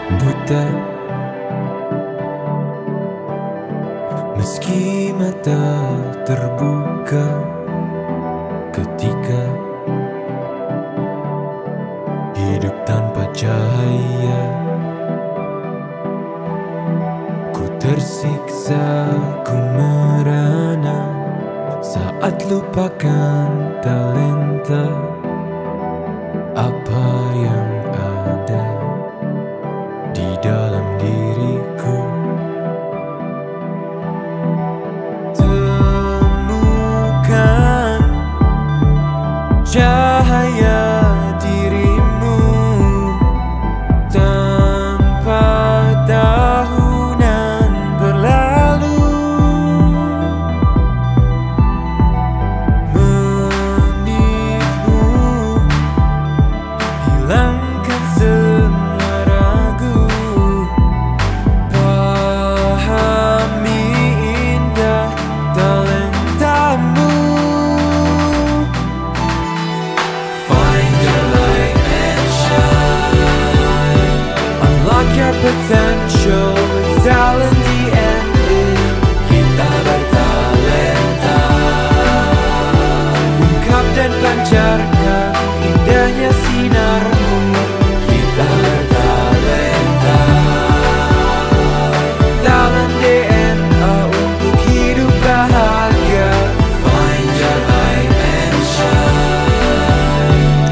Buta meski mata terbuka ketika hidup tanpa cahaya. Ku tersiksa, ku merana saat lupakan talenta apa yang ada di dalam diriku. Temukan cahaya dirimu tanpa tahunan berlalu, menitmu hilangkan semua ragu, pahami indah talentamu. Find your light and shine. Unlock your potential with talent DNA. Kita bertalenta. Ungkap dan pancarkan indahnya sinarmu. Kita bertalenta. Talent DNA untuk hidup bahagia. Find your light and shine.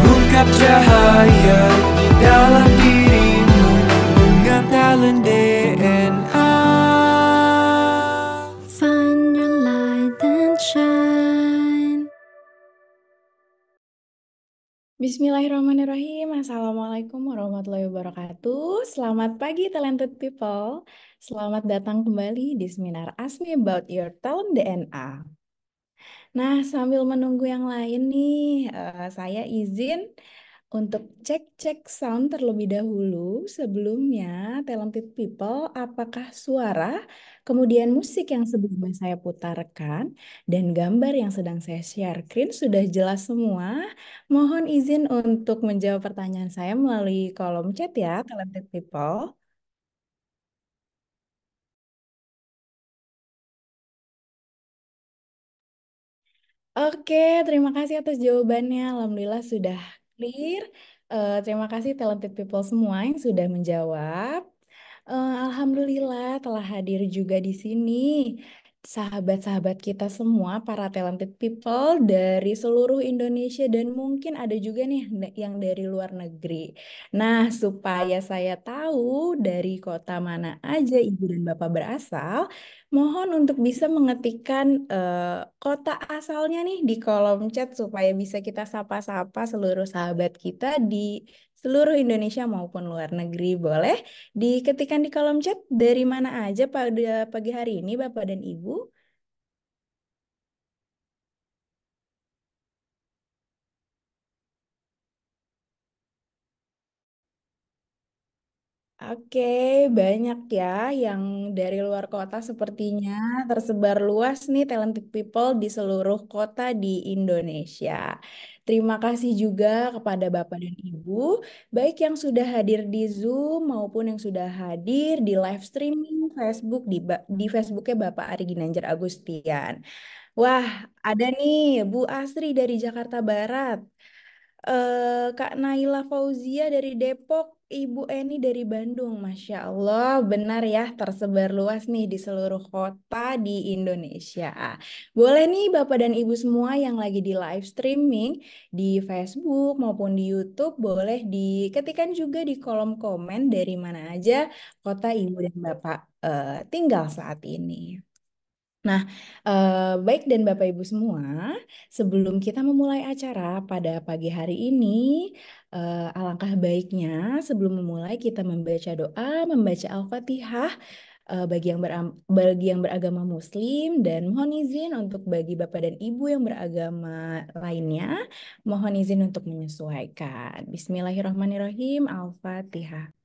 Mengungkap cahaya di dalam dirimu dengan talent DNA. Find your light and shine. Bismillahirrahmanirrahim. Assalamualaikum warahmatullahi wabarakatuh. Selamat pagi talented people. Selamat datang kembali di seminar Ask Me About Your Talent DNA. Nah, sambil menunggu yang lain nih, saya izin untuk cek-cek sound terlebih dahulu. Sebelumnya, talented people, apakah suara, kemudian musik yang sebelumnya saya putarkan, dan gambar yang sedang saya share screen sudah jelas semua? Mohon izin untuk menjawab pertanyaan saya melalui kolom chat ya, talented people. Oke, terima kasih atas jawabannya. Alhamdulillah sudah clear. Terima kasih talented people semua yang sudah menjawab. Alhamdulillah telah hadir juga di sini sahabat-sahabat kita semua, para talented people dari seluruh Indonesia dan mungkin ada juga nih yang dari luar negeri. Nah, supaya saya tahu dari kota mana aja Ibu dan Bapak berasal, mohon untuk bisa mengetikkan kota asalnya nih di kolom chat supaya bisa kita sapa-sapa seluruh sahabat kita di seluruh Indonesia maupun luar negeri. Boleh diketikkan di kolom chat dari mana aja pada pagi hari ini Bapak dan Ibu? Oke, banyak ya yang dari luar kota sepertinya tersebar luas nih talented people di seluruh kota di Indonesia. Terima kasih juga kepada Bapak dan Ibu, baik yang sudah hadir di Zoom maupun yang sudah hadir di live streaming Facebook di Facebooknya Bapak Ari Ginanjar Agustian. Wah, ada nih Bu Asri dari Jakarta Barat. Kak Naila Fauzia dari Depok, Ibu Eni dari Bandung. Masya Allah, benar ya, tersebar luas nih di seluruh kota di Indonesia. Boleh nih Bapak dan Ibu semua yang lagi di live streaming di Facebook maupun di YouTube, boleh diketikkan juga di kolom komen dari mana aja kota Ibu dan Bapak tinggal saat ini. Nah, baik dan Bapak Ibu semua, sebelum kita memulai acara pada pagi hari ini, alangkah baiknya sebelum memulai kita membaca doa, membaca Al-Fatihah bagi yang beragama Muslim dan mohon izin untuk bagi Bapak dan Ibu yang beragama lainnya, mohon izin untuk menyesuaikan. Bismillahirrahmanirrahim, Al-Fatihah.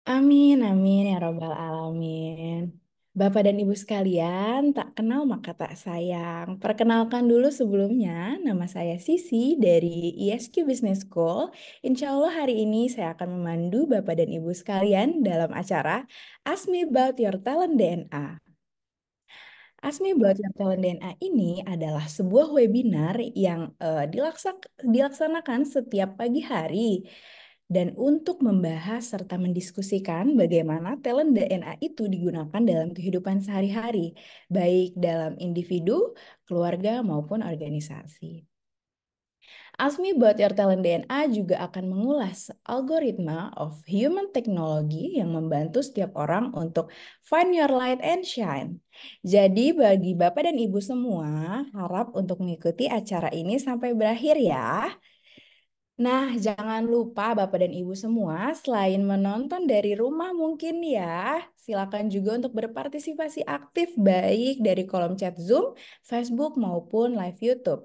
Amin, amin ya Robbal Alamin. Bapak dan Ibu sekalian, tak kenal maka tak sayang. Perkenalkan dulu sebelumnya, nama saya Sisi dari ISQ Business School. Insya Allah hari ini saya akan memandu Bapak dan Ibu sekalian dalam acara Ask Me About Your Talent DNA. Ask Me About Your Talent DNA ini adalah sebuah webinar yang dilaksanakan setiap pagi hari. Dan untuk membahas serta mendiskusikan bagaimana talent DNA itu digunakan dalam kehidupan sehari-hari, baik dalam individu, keluarga, maupun organisasi. Ask Me About Your Talent DNA juga akan mengulas algoritma of human technology yang membantu setiap orang untuk find your light and shine. Jadi bagi Bapak dan Ibu semua, harap untuk mengikuti acara ini sampai berakhir ya. Nah, jangan lupa Bapak dan Ibu semua, selain menonton dari rumah mungkin ya, silakan juga untuk berpartisipasi aktif baik dari kolom chat Zoom, Facebook maupun live YouTube.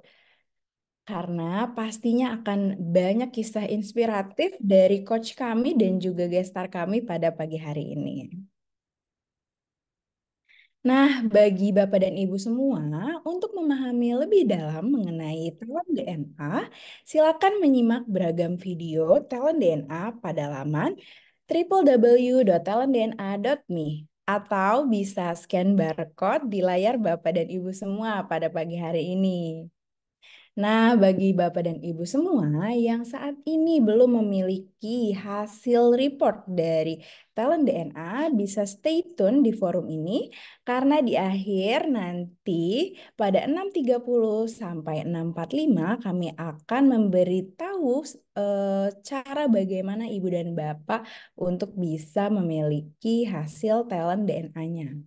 Karena pastinya akan banyak kisah inspiratif dari coach kami dan juga gestar kami pada pagi hari ini. Nah, bagi Bapak dan Ibu semua, untuk memahami lebih dalam mengenai talent DNA, silakan menyimak beragam video talent DNA pada laman www.talentdna.me atau bisa scan barcode di layar Bapak dan Ibu semua pada pagi hari ini. Nah, bagi Bapak dan Ibu semua yang saat ini belum memiliki hasil report dari Talent DNA, bisa stay tune di forum ini karena di akhir nanti pada 6.30 sampai 6.45 kami akan memberitahu cara bagaimana Ibu dan Bapak untuk bisa memiliki hasil Talent DNA-nya.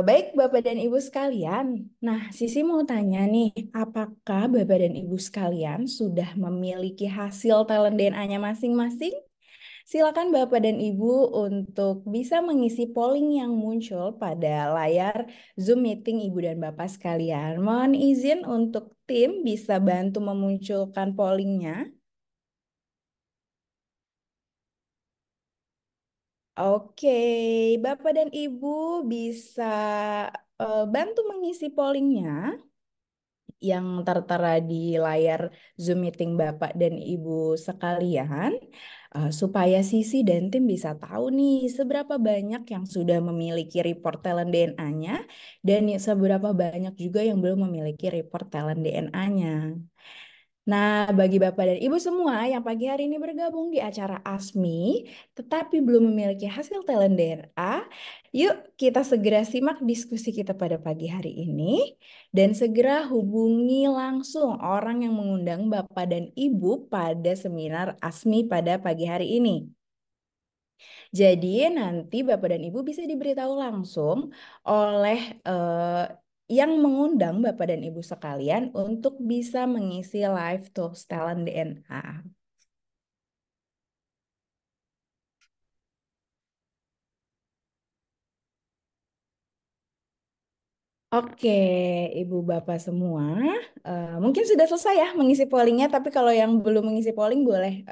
Baik Bapak dan Ibu sekalian, nah Sisi mau tanya nih, apakah Bapak dan Ibu sekalian sudah memiliki hasil talent DNA-nya masing-masing? Silakan Bapak dan Ibu untuk bisa mengisi polling yang muncul pada layar Zoom meeting Ibu dan Bapak sekalian. Mohon izin untuk tim bisa bantu memunculkan pollingnya. Oke, Bapak dan Ibu bisa bantu mengisi pollingnya yang tertera di layar Zoom meeting Bapak dan Ibu sekalian, supaya Sisi dan tim bisa tahu nih seberapa banyak yang sudah memiliki report talent DNA-nya dan seberapa banyak juga yang belum memiliki report talent DNA-nya. Nah, bagi Bapak dan Ibu semua yang pagi hari ini bergabung di acara ASMI, tetapi belum memiliki hasil talent DNA, yuk kita segera simak diskusi kita pada pagi hari ini dan segera hubungi langsung orang yang mengundang Bapak dan Ibu pada seminar ASMI pada pagi hari ini. Jadi nanti Bapak dan Ibu bisa diberitahu langsung oleh yang mengundang Bapak dan Ibu sekalian untuk bisa mengisi live Talks Talent DNA. Oke, Ibu Bapak semua, mungkin sudah selesai ya mengisi pollingnya, tapi kalau yang belum mengisi polling boleh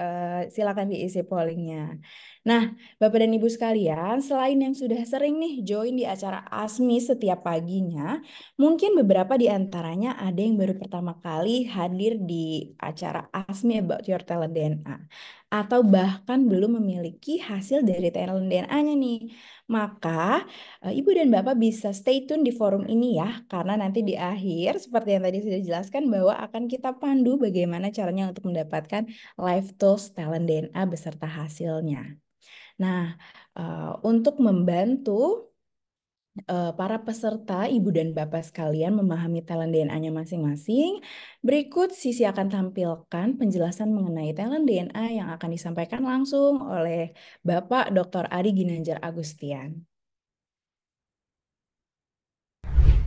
silakan diisi pollingnya. Nah, Bapak dan Ibu sekalian, selain yang sudah sering nih join di acara ASMI setiap paginya, mungkin beberapa di antaranya ada yang baru pertama kali hadir di acara ASMI About Your Talent DNA, atau bahkan belum memiliki hasil dari talent DNA-nya nih. Maka Ibu dan Bapak bisa stay tune di forum ini ya, karena nanti di akhir, seperti yang tadi sudah dijelaskan, bahwa akan kita pandu bagaimana caranya untuk mendapatkan live tools talent DNA beserta hasilnya. Nah, untuk membantu para peserta, Ibu dan Bapak sekalian memahami talent DNA-nya masing-masing, berikut Sisi akan tampilkan penjelasan mengenai talent DNA yang akan disampaikan langsung oleh Bapak Dr. Ari Ginanjar Agustian.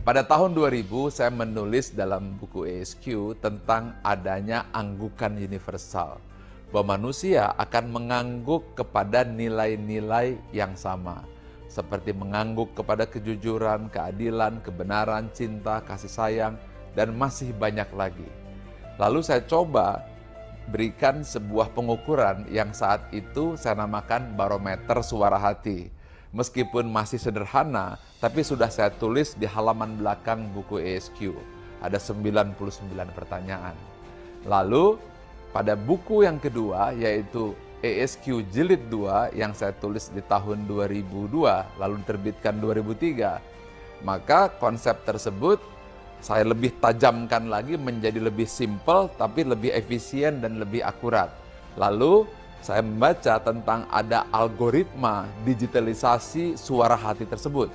Pada tahun 2000, saya menulis dalam buku ESQ tentang adanya anggukan universal, bahwa manusia akan mengangguk kepada nilai-nilai yang sama, seperti mengangguk kepada kejujuran, keadilan, kebenaran, cinta, kasih sayang, dan masih banyak lagi. Lalu saya coba berikan sebuah pengukuran yang saat itu saya namakan barometer suara hati. Meskipun masih sederhana, tapi sudah saya tulis di halaman belakang buku ESQ. Ada 99 pertanyaan. Lalu pada buku yang kedua, yaitu ESQ Jilid 2 yang saya tulis di tahun 2002, lalu diterbitkan 2003, maka konsep tersebut saya lebih tajamkan lagi menjadi lebih simpel, tapi lebih efisien dan lebih akurat. Lalu saya membaca tentang ada algoritma digitalisasi suara hati tersebut.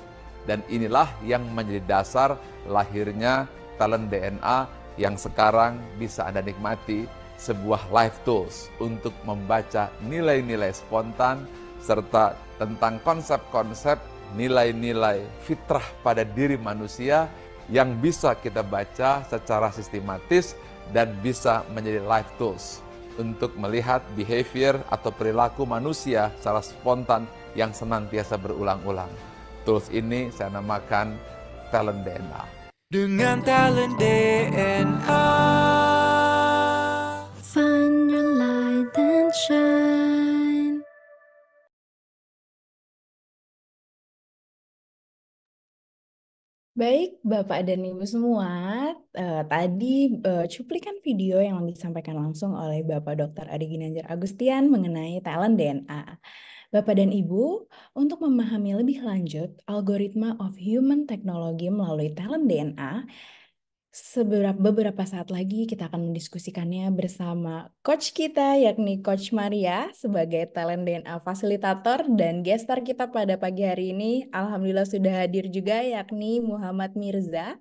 Dan inilah yang menjadi dasar lahirnya Talent DNA yang sekarang bisa Anda nikmati, sebuah live tools untuk membaca nilai-nilai spontan serta tentang konsep-konsep nilai-nilai fitrah pada diri manusia yang bisa kita baca secara sistematis dan bisa menjadi live tools untuk melihat behavior atau perilaku manusia secara spontan yang senantiasa berulang-ulang. Tools ini saya namakan Talent DNA. Dengan Talent DNA. Find your light and shine. Baik, Bapak dan Ibu semua, tadi cuplikan video yang disampaikan langsung oleh Bapak Dr. Adi Ginanjar Agustian mengenai talent DNA. Bapak dan Ibu, untuk memahami lebih lanjut algoritma of human technology melalui talent DNA, beberapa saat lagi kita akan mendiskusikannya bersama coach kita yakni Coach Maria sebagai talent DNA fasilitator, dan gestar kita pada pagi hari ini alhamdulillah sudah hadir juga yakni Muhammad Mirza.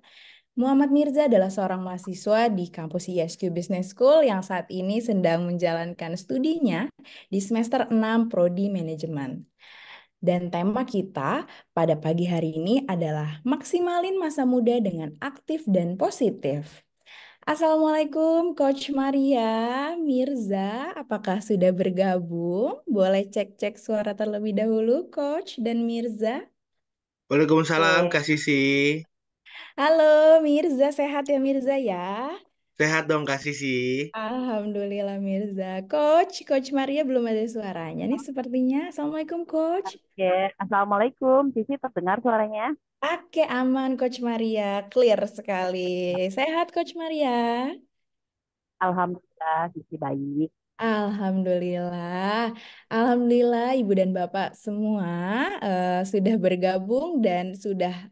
Muhammad Mirza adalah seorang mahasiswa di kampus ISQ Business School yang saat ini sedang menjalankan studinya di semester 6 Prodi Manajemen. Dan tema kita pada pagi hari ini adalah maksimalin masa muda dengan aktif dan positif. Assalamualaikum Coach Maria, Mirza, apakah sudah bergabung? Boleh cek-cek suara terlebih dahulu Coach dan Mirza. Waalaikumsalam Kak Sisi. Halo Mirza, sehat ya Mirza ya? Sehat dong Kak Sisi. Alhamdulillah Mirza. Coach Maria belum ada suaranya nih sepertinya. Assalamualaikum Coach. Oke, Assalamualaikum. Cici terdengar suaranya? Oke, aman Coach Maria, clear sekali. Sehat Coach Maria? Alhamdulillah, Cici baik. Alhamdulillah, Alhamdulillah Ibu dan Bapak semua sudah bergabung dan sudah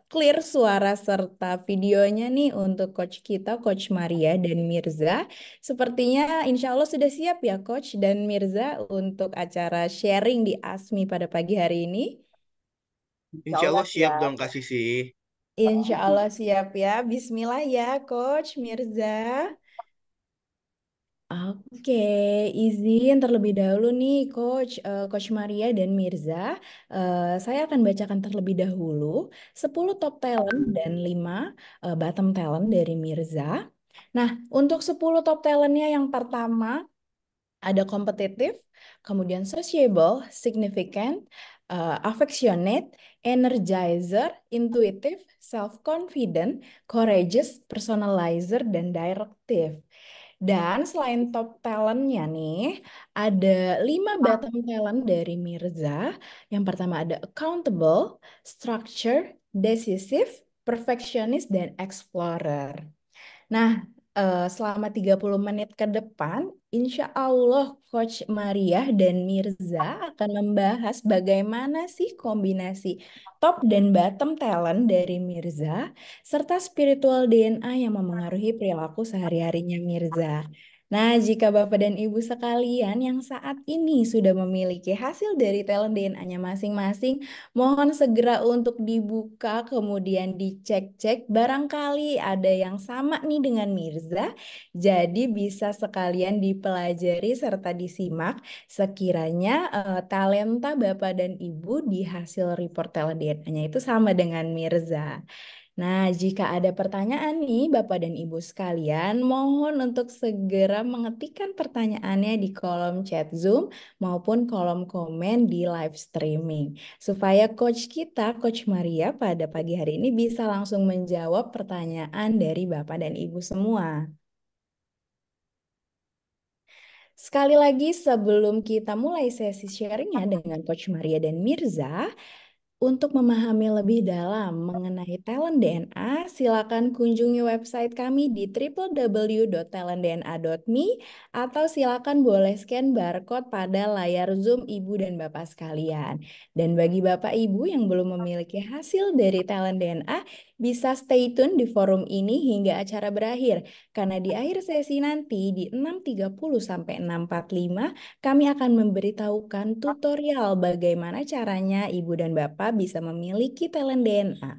clear suara serta videonya nih untuk Coach kita, Coach Maria dan Mirza. Sepertinya insya Allah sudah siap ya Coach dan Mirza untuk acara sharing di ASMI pada pagi hari ini. Insya Allah siap dong Kak Sisi. Insya Allah siap ya. Bismillah ya Coach Mirza. Oke, izin terlebih dahulu nih Coach Maria dan Mirza. Saya akan bacakan terlebih dahulu 10 top talent dan 5 bottom talent dari Mirza. Nah, untuk 10 top talentnya yang pertama ada kompetitif, kemudian sociable, significant, affectionate, energizer, intuitive, self-confident, courageous, personalizer, dan directive. Dan selain top talentnya nih, ada 5 bottom talent dari Mirza. Yang pertama ada accountable, structure, decisive, perfectionist, dan explorer. Nah, selama 30 menit ke depan, insya Allah Coach Maria dan Mirza akan membahas bagaimana sih kombinasi top dan bottom talent dari Mirza, serta spiritual DNA yang memengaruhi perilaku sehari-harinya Mirza. Nah, jika Bapak dan Ibu sekalian yang saat ini sudah memiliki hasil dari talent DNA-nya masing-masing, mohon segera untuk dibuka, kemudian dicek-cek. Barangkali ada yang sama nih dengan Mirza, jadi bisa sekalian dipelajari serta disimak sekiranya talenta Bapak dan Ibu di hasil report talent DNA-nya itu sama dengan Mirza. Nah, jika ada pertanyaan nih Bapak dan Ibu sekalian, mohon untuk segera mengetikkan pertanyaannya di kolom chat Zoom maupun kolom komen di live streaming. Supaya coach kita, Coach Maria pada pagi hari ini bisa langsung menjawab pertanyaan dari Bapak dan Ibu semua. Sekali lagi sebelum kita mulai sesi sharingnya dengan Coach Maria dan Mirza, untuk memahami lebih dalam mengenai Talent DNA, silakan kunjungi website kami di www.talentdna.me atau silakan boleh scan barcode pada layar Zoom Ibu dan Bapak sekalian. Dan bagi Bapak Ibu yang belum memiliki hasil dari Talent DNA, bisa stay tune di forum ini hingga acara berakhir. Karena di akhir sesi nanti di 6.30 sampai 6.45 kami akan memberitahukan tutorial bagaimana caranya Ibu dan Bapak bisa memiliki talent DNA.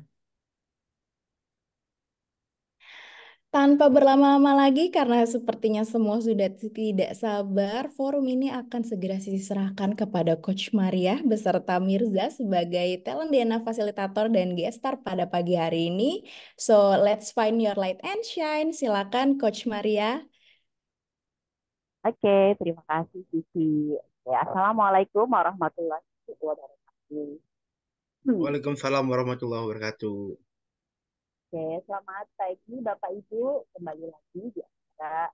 Tanpa berlama-lama lagi, karena sepertinya semua sudah tidak sabar, forum ini akan segera diserahkan kepada Coach Maria beserta Mirza sebagai talent DNA fasilitator dan guest star pada pagi hari ini. So, let's find your light and shine. Silakan Coach Maria. Oke, terima kasih Sisi. Ya, Assalamualaikum warahmatullahi wabarakatuh. Waalaikumsalam warahmatullahi wabarakatuh. Oke, selamat pagi Bapak Ibu. Kembali lagi di acara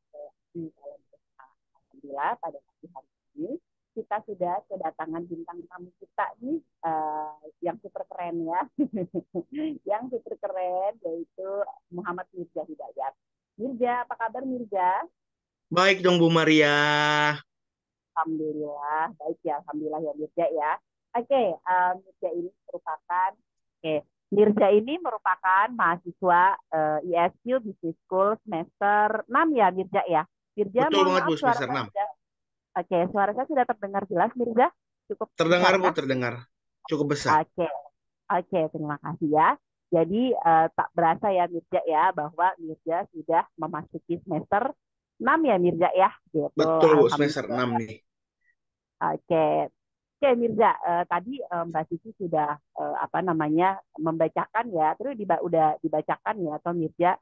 di Talent DNA. Alhamdulillah pada pagi hari ini kita sudah kedatangan bintang tamu kita nih yang super keren ya. Yang super keren yaitu Muhammad Mirza Hidayat. Mirza, apa kabar Mirza? Baik dong Bu Maria. Alhamdulillah, baik ya, Alhamdulillah ya Mirza ya. Oke, Mirza ini merupakan mahasiswa ISQ Business School semester 6 ya Mirza ya. Mirza, Betul mohon banget maaf Bu, suara semester saya 6. Oke, suara saya sudah terdengar jelas Mirza? Cukup Terdengar besar Bu, kah? terdengar. Cukup besar. Oke, terima kasih ya. Jadi tak berasa ya Mirza ya bahwa Mirza sudah memasuki semester 6 ya Mirza ya. Gitu. Betul Bu, semester 6 nih. Oke Mirza, tadi Mbak Sisi sudah membacakan ya, terus udah dibacakan ya, atau Mirza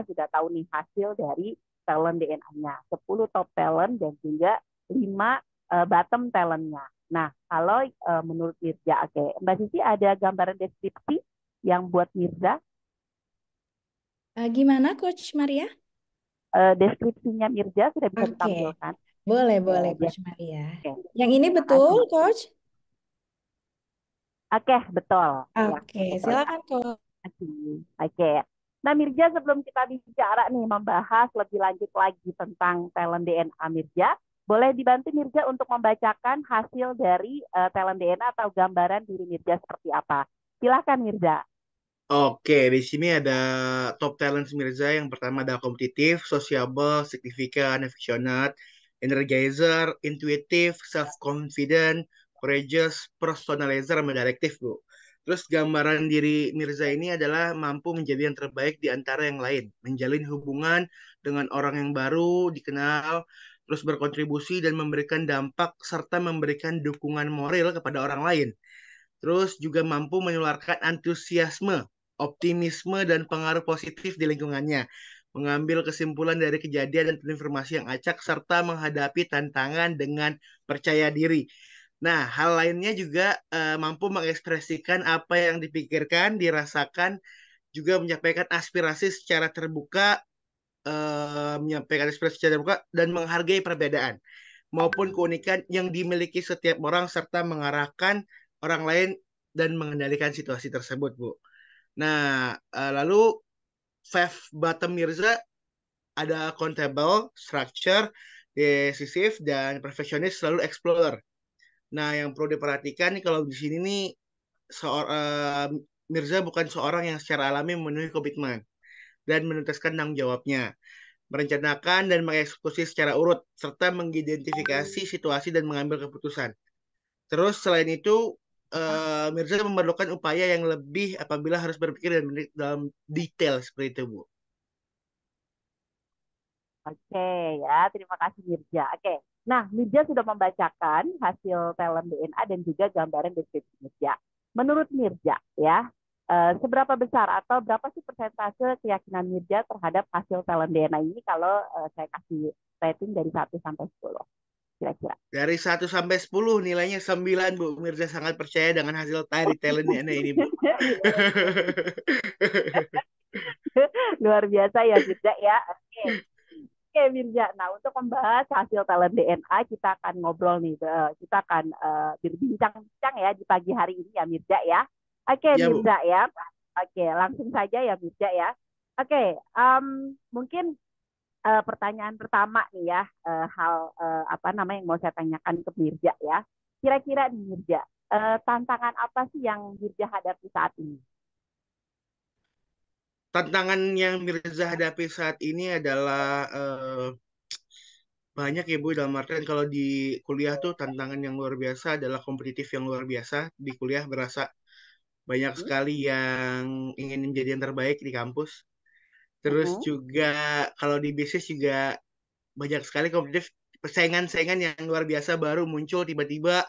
sudah tahu nih hasil dari talent DNA-nya, 10 top talent dan juga 5 bottom talent-nya. Nah, kalau menurut Mirza, Mbak Sisi ada gambaran deskripsi yang buat Mirza? Gimana Coach Maria? Deskripsinya Mirza sudah bisa Oke. ditampilkan. Boleh Coach Maria. Yang ini betul, Coach? Oke, betul. Oke, silakan Coach. Oke. Nah, Mirza, sebelum kita bicara nih membahas lebih lanjut lagi tentang talent DNA Mirza, boleh dibantu Mirza untuk membacakan hasil dari talent DNA atau gambaran diri Mirza seperti apa? Silakan Mirza. Oke, di sini ada top talent Mirza. Yang pertama ada kompetitif, sociable, significant, affectionate, energizer, intuitive, self-confident, courageous, personalizer, sama directive, Bu. Terus gambaran diri Mirza ini adalah mampu menjadi yang terbaik di antara yang lain, menjalin hubungan dengan orang yang baru, dikenal, terus berkontribusi dan memberikan dampak serta memberikan dukungan moral kepada orang lain. Terus juga mampu menularkan antusiasme, optimisme, dan pengaruh positif di lingkungannya, mengambil kesimpulan dari kejadian dan informasi yang acak, serta menghadapi tantangan dengan percaya diri. Nah, hal lainnya juga mampu mengekspresikan apa yang dipikirkan, dirasakan, juga menyampaikan aspirasi secara terbuka, dan menghargai perbedaan maupun keunikan yang dimiliki setiap orang, serta mengarahkan orang lain dan mengendalikan situasi tersebut, Bu. Nah, lalu five bottom Mirza ada accountable, structure, decisive, dan perfectionist, selalu explorer. Nah, yang perlu diperhatikan nih kalau di sini nih Mirza bukan seorang yang secara alami memenuhi komitmen dan menuntaskan tanggung jawabnya, merencanakan dan mengeksekusi secara urut, serta mengidentifikasi situasi dan mengambil keputusan. Terus selain itu, Mirza memerlukan upaya yang lebih apabila harus berpikir dalam detail seperti itu, Bu. Oke ya, terima kasih Mirza. Oke, nah Mirza sudah membacakan hasil talent DNA dan juga gambaran deskripsi Mirza. Menurut Mirza ya, seberapa besar atau berapa sih persentase keyakinan Mirza terhadap hasil talent DNA ini kalau saya kasih rating dari 1 sampai 10 kira-kira? Dari 1 sampai 10 nilainya 9, Bu. Mirza sangat percaya dengan hasil dari talent DNA ini, Bu. Luar biasa ya Mirza ya. Oke, Oke, Mirza. Nah, untuk membahas hasil talent DNA, kita akan ngobrol nih. Kita akan berbincang-bincang ya di pagi hari ini ya, Mirza ya. Oke, Ya, Bu. Mirza ya. Oke, langsung saja ya, Mirza ya. Oke, mungkin pertanyaan pertama nih ya, apa namanya yang mau saya tanyakan ke Mirza ya. Kira-kira nih Mirza, tantangan apa sih yang Mirza hadapi saat ini? Tantangan yang Mirza hadapi saat ini adalah banyak ya Bu, dalam artian kalau di kuliah tuh tantangan yang luar biasa adalah kompetitif yang luar biasa. Di kuliah berasa banyak Hmm? sekali yang ingin menjadi yang terbaik di kampus. Terus juga kalau di bisnis juga banyak sekali kompetitif, persaingan-saingan yang luar biasa baru muncul tiba-tiba,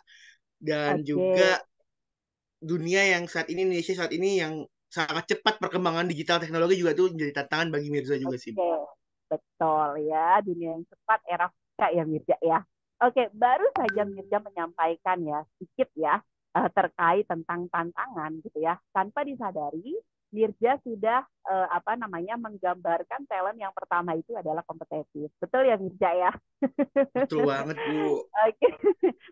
dan juga Oke, dunia yang saat ini, Indonesia saat ini yang sangat cepat perkembangan digital teknologi juga tuh menjadi tantangan bagi Mirza juga sih Bu. oke, betul ya, dunia yang cepat era VUCA ya Mirza ya. Oke, baru saja Mirza menyampaikan ya sedikit ya terkait tentang tantangan gitu ya. Tanpa disadari, Mirza sudah apa namanya menggambarkan talent yang pertama itu adalah kompetitif. Betul ya Mirza ya? Betul banget Bu. Oke,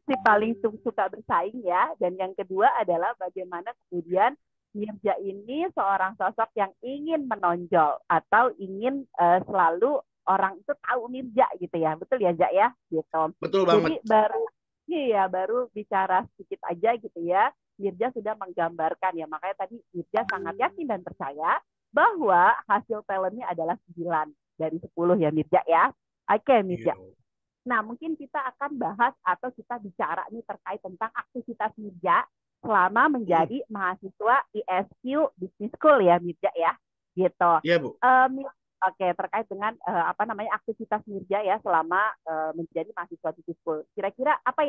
si paling suka bersaing ya. Dan yang kedua adalah bagaimana kemudian Mirza ini seorang sosok yang ingin menonjol atau ingin selalu orang itu tahu Mirza gitu ya. Betul ya, Jak ya? Gitu. Betul Jadi banget. baru bicara sedikit aja gitu ya. Mirza sudah menggambarkan ya. Makanya tadi Mirza sangat yakin dan percaya bahwa hasil talentnya adalah 9 dari 10 ya Mirza ya. Oke, Mirza. Iya. Nah, mungkin kita akan bahas atau kita bicara nih terkait tentang aktivitas Mirza selama menjadi mahasiswa ISQ Business School ya, Mirza ya. Gitu. Iya Bu. Oke, terkait dengan apa namanya aktivitas Mirza ya selama menjadi mahasiswa Business School. Kira-kira apa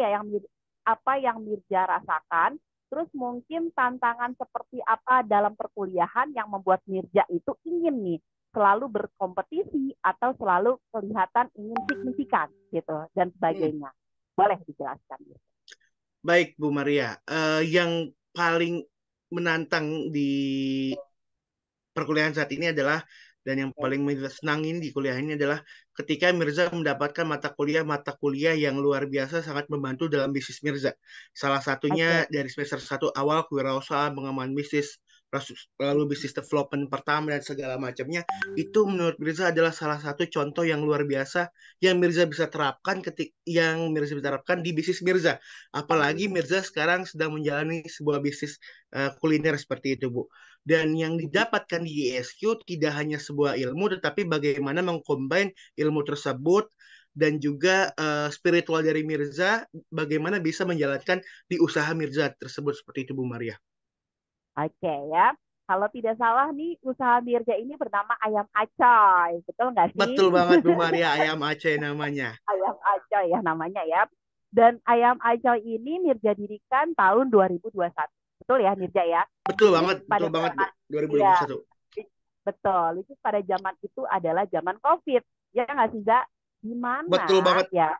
yang Mirza rasakan? Terus mungkin tantangan seperti apa dalam perkuliahan yang membuat Mirza itu ingin nih selalu berkompetisi atau selalu kelihatan ingin signifikan gitu dan sebagainya. Boleh dijelaskan gitu. Baik Bu Maria, yang paling menantang di perkuliahan saat ini adalah, dan yang paling senangin di kuliah ini adalah ketika Mirza mendapatkan mata kuliah yang luar biasa sangat membantu dalam bisnis Mirza. Salah satunya Oke. dari semester 1 awal kewirausahaan, pengembangan bisnis, lalu bisnis development pertama dan segala macamnya, itu menurut Mirza adalah salah satu contoh yang luar biasa yang Mirza bisa terapkan di bisnis Mirza. Apalagi Mirza sekarang sedang menjalani sebuah bisnis kuliner seperti itu Bu. Dan yang didapatkan di ISQ tidak hanya sebuah ilmu, tetapi bagaimana mengcombine ilmu tersebut dan juga spiritual dari Mirza, bagaimana bisa menjalankan di usaha Mirza tersebut seperti itu Bu Maria. Oke ya. Kalau tidak salah nih usaha Mirza ini bernama Ayam Acoy. Betul nggak sih? Betul banget Bu Maria, ayam Aceh namanya. Ayam Acoy ya namanya ya. Dan Ayam Acoy ini Mirza dirikan tahun 2021. Betul ya Mirza ya? Betul Which banget, pada betul banget Bu, zaman ya 2021. betul. Itu pada zaman itu adalah zaman COVID. Ya nggak sih, Zak? Di Betul mana banget. ya?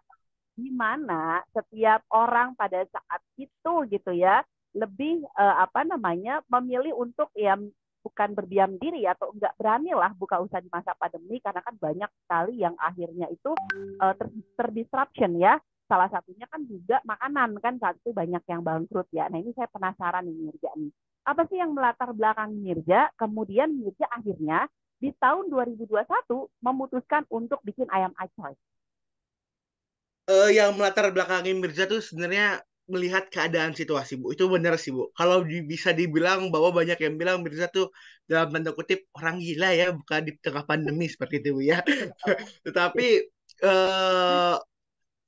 Di mana setiap orang pada saat itu gitu ya lebih apa namanya memilih untuk ya bukan berdiam diri atau enggak berani lah buka usaha di masa pandemi karena kan banyak sekali yang akhirnya itu terdisruption ya. Salah satunya kan juga makanan kan saat itu banyak yang bangkrut ya. Nah ini saya penasaran nih Mirza nih. Apa sih yang melatar belakang Mirza? Kemudian Mirza akhirnya di tahun 2021 memutuskan untuk bikin ayam acoy. Yang melatar belakangi Mirza tuh sebenarnya melihat keadaan situasi Bu. Itu benar sih Bu. Kalau bisa dibilang bahwa banyak yang bilang Mirza tuh dalam tanda kutip orang gila ya, bukan di tengah pandemi seperti itu Bu ya. Tetapi eh,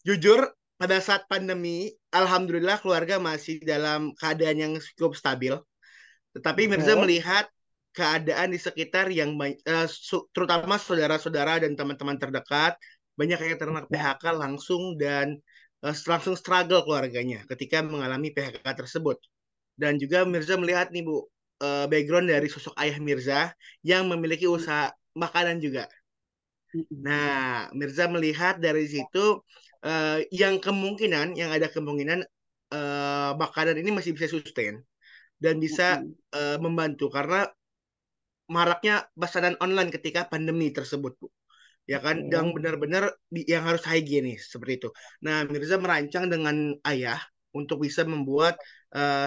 jujur pada saat pandemi, alhamdulillah keluarga masih dalam keadaan yang cukup stabil. Tetapi Mirza Oke. melihat keadaan di sekitar yang terutama saudara-saudara dan teman-teman terdekat banyak yang terkena PHK langsung dan langsung struggle keluarganya ketika mengalami PHK tersebut. Dan juga Mirza melihat nih Bu, background dari sosok ayah Mirza yang memiliki usaha makanan juga. Nah, Mirza melihat dari situ yang ada kemungkinan makanan ini masih bisa sustain dan bisa membantu karena maraknya pesanan online ketika pandemi tersebut, Bu. ya kan, Oke. yang benar-benar yang harus higienis seperti itu. Nah, Mirza merancang dengan ayah untuk bisa membuat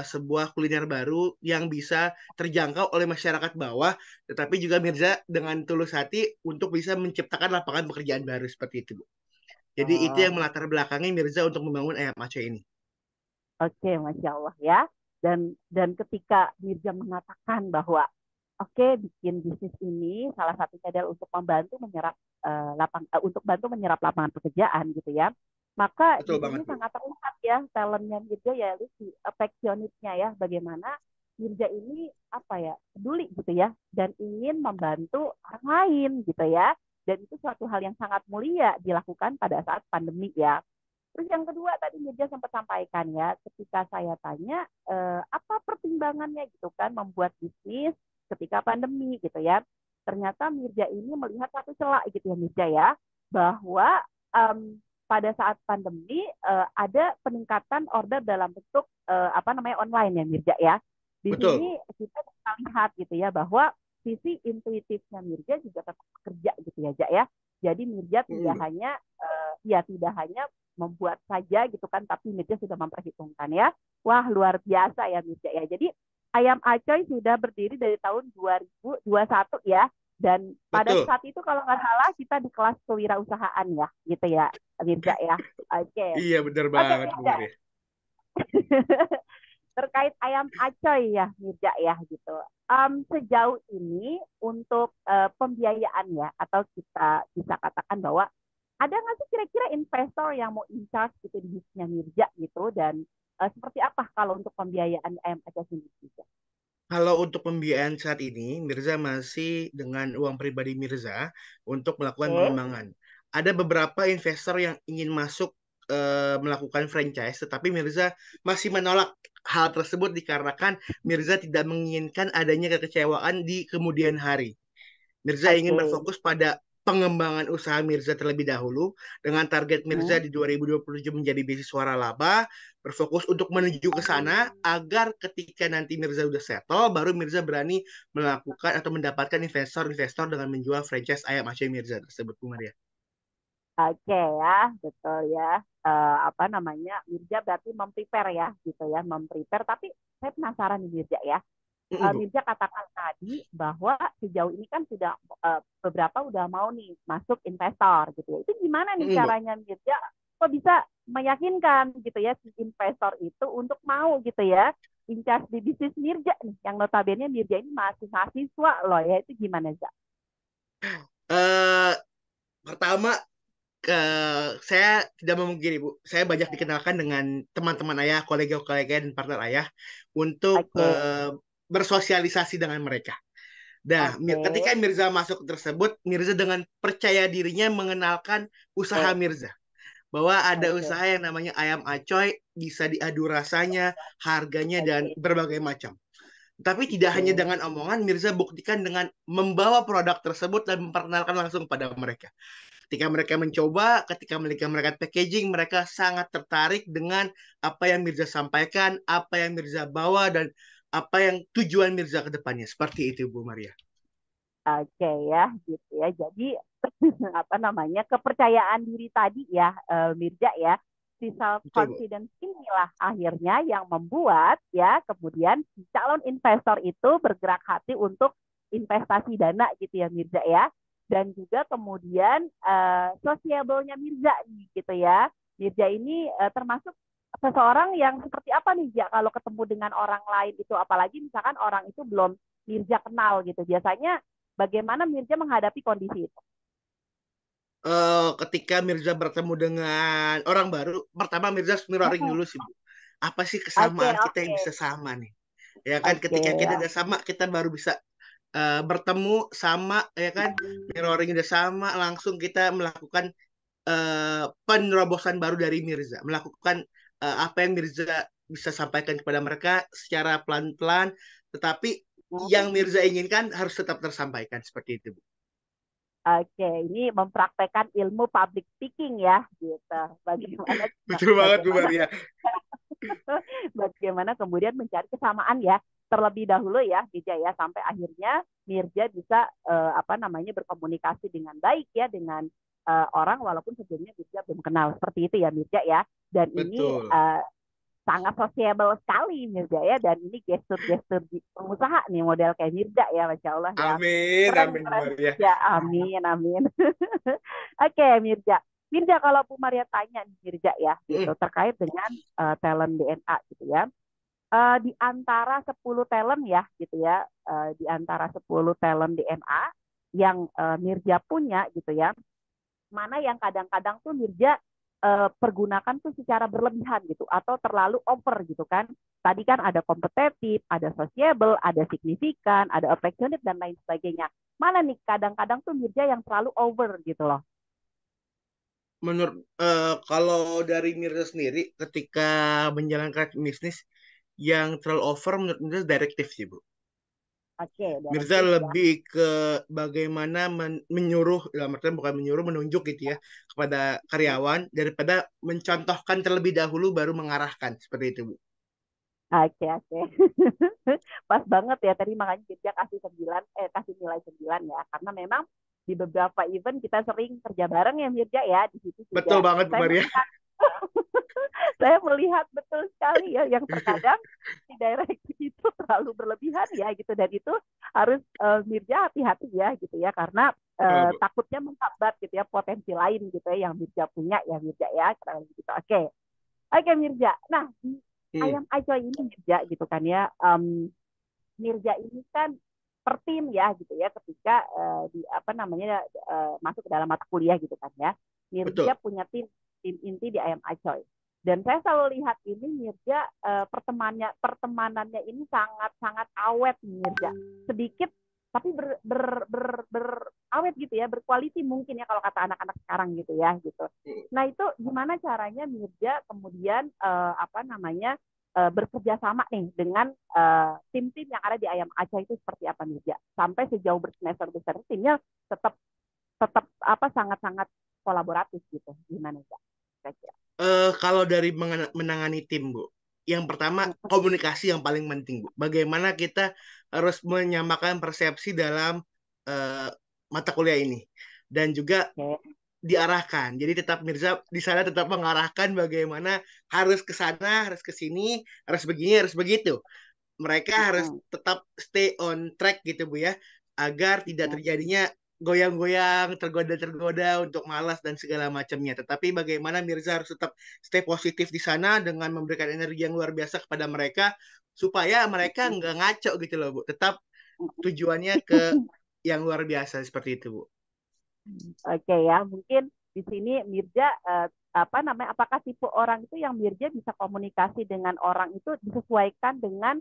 sebuah kuliner baru yang bisa terjangkau oleh masyarakat bawah, tetapi juga Mirza dengan tulus hati untuk bisa menciptakan lapangan pekerjaan baru seperti itu, Bu. Jadi itu yang Oh, melatar belakangi Mirza untuk membangun Ayam Acoy ini. oke, Masya Allah ya. Dan ketika Mirza mengatakan bahwa oke, bikin bisnis ini salah satunya adalah untuk membantu menyerap untuk bantu menyerap lapangan pekerjaan gitu ya. Maka Betul di banget, sini Bu. sangat terlihat ya talentnya Mirza ya, si affectionate-nya ya, bagaimana Mirza ini apa ya, peduli gitu ya dan ingin membantu orang lain gitu ya. Dan itu suatu hal yang sangat mulia dilakukan pada saat pandemi ya. Terus yang kedua tadi Mirza sempat sampaikan ya, ketika saya tanya apa pertimbangannya gitu kan membuat bisnis ketika pandemi gitu ya. Ternyata Mirza ini melihat satu celah gitu ya Mirza ya, bahwa pada saat pandemi ada peningkatan order dalam bentuk apa namanya online ya Mirza ya. Di Betul, Bu. sini kita bisa lihat gitu ya bahwa sisi intuitifnya Mirza juga tetap bekerja gitu ya Ja ya. Jadi Mirza tidak Mm. hanya ya tidak hanya membuat saja gitu kan, tapi Mirza sudah memperhitungkan ya. Wah, luar biasa ya Mirza ya. Jadi Ayam Acoy sudah berdiri dari tahun 2021 ya. Dan pada Betul. saat itu kalau nggak salah kita di kelas kewirausahaan ya, gitu ya, Mirza ya. Oke. Iya, benar Oke, banget, Bu Mirza. Maria. Terkait Ayam Acoy ya, Mirza ya gitu. Sejauh ini untuk pembiayaan ya, atau kita bisa katakan bahwa ada nggak sih kira-kira investor yang mau in charge gitu di bisnisnya Mirza gitu, dan seperti apa kalau untuk pembiayaan Ayam Acoy sendiri? Kalau untuk pembiayaan saat ini, Mirza masih dengan uang pribadi Mirza untuk melakukan Oke, pengembangan. Ada beberapa investor yang ingin masuk melakukan franchise, tetapi Mirza masih menolak hal tersebut dikarenakan Mirza tidak menginginkan adanya kekecewaan di kemudian hari. Mirza ingin oke. berfokus pada pengembangan usaha Mirza terlebih dahulu dengan target Mirza Hmm. di 2027 menjadi bisnis suara laba, berfokus untuk menuju ke sana agar ketika nanti Mirza udah settle baru Mirza berani melakukan atau mendapatkan investor-investor dengan menjual franchise Ayam Aceh Mirza tersebut, Bu Maria. Oke ya, betul ya. Apa namanya, Mirza berarti memprepare ya, gitu ya, memprepare. Tapi saya penasaran nih Mirza ya. Bu. Mirza katakan tadi bahwa sejauh ini kan sudah beberapa udah mau nih masuk investor gitu ya. Itu gimana nih Bu. caranya Mirza kok bisa meyakinkan gitu ya si investor itu untuk mau gitu ya in charge di bisnis Mirza nih, yang notabene Mirza ini masih mahasiswa loh ya, itu gimana Za? Eh, Pertama, saya tidak memungkiri, Bu. Saya banyak dikenalkan dengan teman-teman ayah, kolega-kolega, dan partner ayah untuk Oke, bersosialisasi dengan mereka. Nah, oke, ketika Mirza masuk tersebut, Mirza dengan percaya dirinya mengenalkan usaha oke, Mirza. Bahwa ada oke, usaha yang namanya Ayam Acoy, bisa diadu rasanya, harganya, dan oke, berbagai macam. Tapi tidak hanya oke. dengan omongan, Mirza buktikan dengan membawa produk tersebut dan memperkenalkan langsung pada mereka. Ketika mereka mencoba, ketika mereka packaging, mereka sangat tertarik dengan apa yang Mirza sampaikan, apa yang Mirza bawa, dan apa yang tujuan Mirza ke depannya. Seperti itu, Bu Maria. Oke ya, gitu ya. Jadi apa namanya, kepercayaan diri tadi ya, Mirza ya, si self Betul, Bu. confidence inilah akhirnya yang membuat ya kemudian si calon investor itu bergerak hati untuk investasi dana gitu ya Mirza ya. Dan juga kemudian sociable-nya Mirza nih gitu ya. Mirza ini termasuk seseorang yang seperti apa nih ya kalau ketemu dengan orang lain itu, apalagi misalkan orang itu belum Mirza kenal gitu. Biasanya bagaimana Mirza menghadapi kondisi itu? Ketika Mirza bertemu dengan orang baru, pertama Mirza harus mirroring dulu sih, Bu. Apa sih Oke, kesamaan kita yang oke, bisa sama nih? Ya kan, oke, ketika kita ya. udah sama, kita baru bisa bertemu sama, ya kan, mirroring udah sama, langsung kita melakukan penerobosan baru dari Mirza, melakukan apa yang Mirza bisa sampaikan kepada mereka secara pelan-pelan, tetapi yang Mirza inginkan harus tetap tersampaikan seperti itu, Bu. Oke, ini mempraktekkan ilmu public speaking ya, gitu. Bagaimana, Betul banget, Bu bagaimana, Maria. bagaimana kemudian mencari kesamaan ya terlebih dahulu ya Mirja ya, sampai akhirnya Mirja bisa berkomunikasi dengan baik ya dengan orang walaupun sebelumnya Mirja belum kenal, seperti itu ya Mirja ya. Dan ini Betul. sangat sociable sekali Mirja ya, dan ini gestur-gestur pengusaha nih model kayak Mirja ya, Masya Allah ya, Amin, keren amin Bu keren Maria. ya, amin amin. Oke Mirja kalau Bu Maria tanya nih Mirja ya gitu terkait dengan talent DNA gitu ya. Di antara 10 talent ya gitu ya, di antara 10 talent DNA yang Mirja punya gitu ya, mana yang kadang-kadang tuh Mirja pergunakan tuh secara berlebihan gitu atau terlalu over gitu kan. Tadi kan ada kompetitif, ada sociable, ada signifikan, ada affectionate dan lain sebagainya. Mana nih kadang-kadang tuh Mirja yang terlalu over gitu loh. Menurut kalau dari Mirza sendiri ketika menjalankan bisnis yang terlalu over, menurut Mirza direktif sih Bu. Oke, Mirza direktif ya. lebih ke bagaimana menyuruh, dalam artian bukan menyuruh, menunjuk gitu ya kepada karyawan daripada mencontohkan terlebih dahulu baru mengarahkan, seperti itu Bu. Oke, oke. Pas banget ya tadi, makanya Mirja kasih 9, kasih nilai 9 ya. Karena memang di beberapa event kita sering kerja bareng ya Mirja ya. Di situ Betul juga banget Bu saya Maria. melihat saya melihat betul sekali ya yang terkadang si direktif itu terlalu berlebihan ya gitu, dan itu harus Mirja hati-hati ya gitu ya, karena Betul, Bu. takutnya menghambat gitu ya potensi lain gitu ya yang Mirja punya ya Mirja ya, karena gitu. Oke. Oke Mirja. Nah, di ayam acoy ini Mirja gitu kan ya. Mirja ini kan per tim ya gitu ya, ketika masuk ke dalam mata kuliah gitu kan ya. Mirja Betul. punya tim inti di ayam acoy. Dan saya selalu lihat ini Mirja pertemanannya ini sangat-sangat awet Mirja. Sedikit tapi awet gitu ya, berkualiti mungkin ya kalau kata anak-anak sekarang gitu ya gitu. Nah, itu gimana caranya Mirja kemudian bekerja sama nih dengan tim-tim yang ada di Ayam Aca itu seperti apa Mirja? Sampai sejauh bersemester besar timnya tetap tetap sangat-sangat kolaboratif gitu. Gimana ya? Kalau dari menangani tim, Bu, yang pertama komunikasi yang paling penting, Bu. Bagaimana kita harus menyamakan persepsi dalam mata kuliah ini, dan juga diarahkan. Jadi tetap Mirza di sana tetap mengarahkan bagaimana harus ke sana, harus ke sini, harus begini, harus begitu. Mereka harus tetap stay on track gitu Bu ya, agar tidak terjadinya goyang-goyang, tergoda-tergoda untuk malas dan segala macamnya. Tetapi bagaimana Mirza harus tetap stay positif di sana dengan memberikan energi yang luar biasa kepada mereka supaya mereka nggak ngaco gitu loh Bu. Tetap tujuannya ke yang luar biasa seperti itu Bu. Oke ya, mungkin di sini Mirja apakah tipe orang itu yang Mirja bisa komunikasi dengan orang itu disesuaikan dengan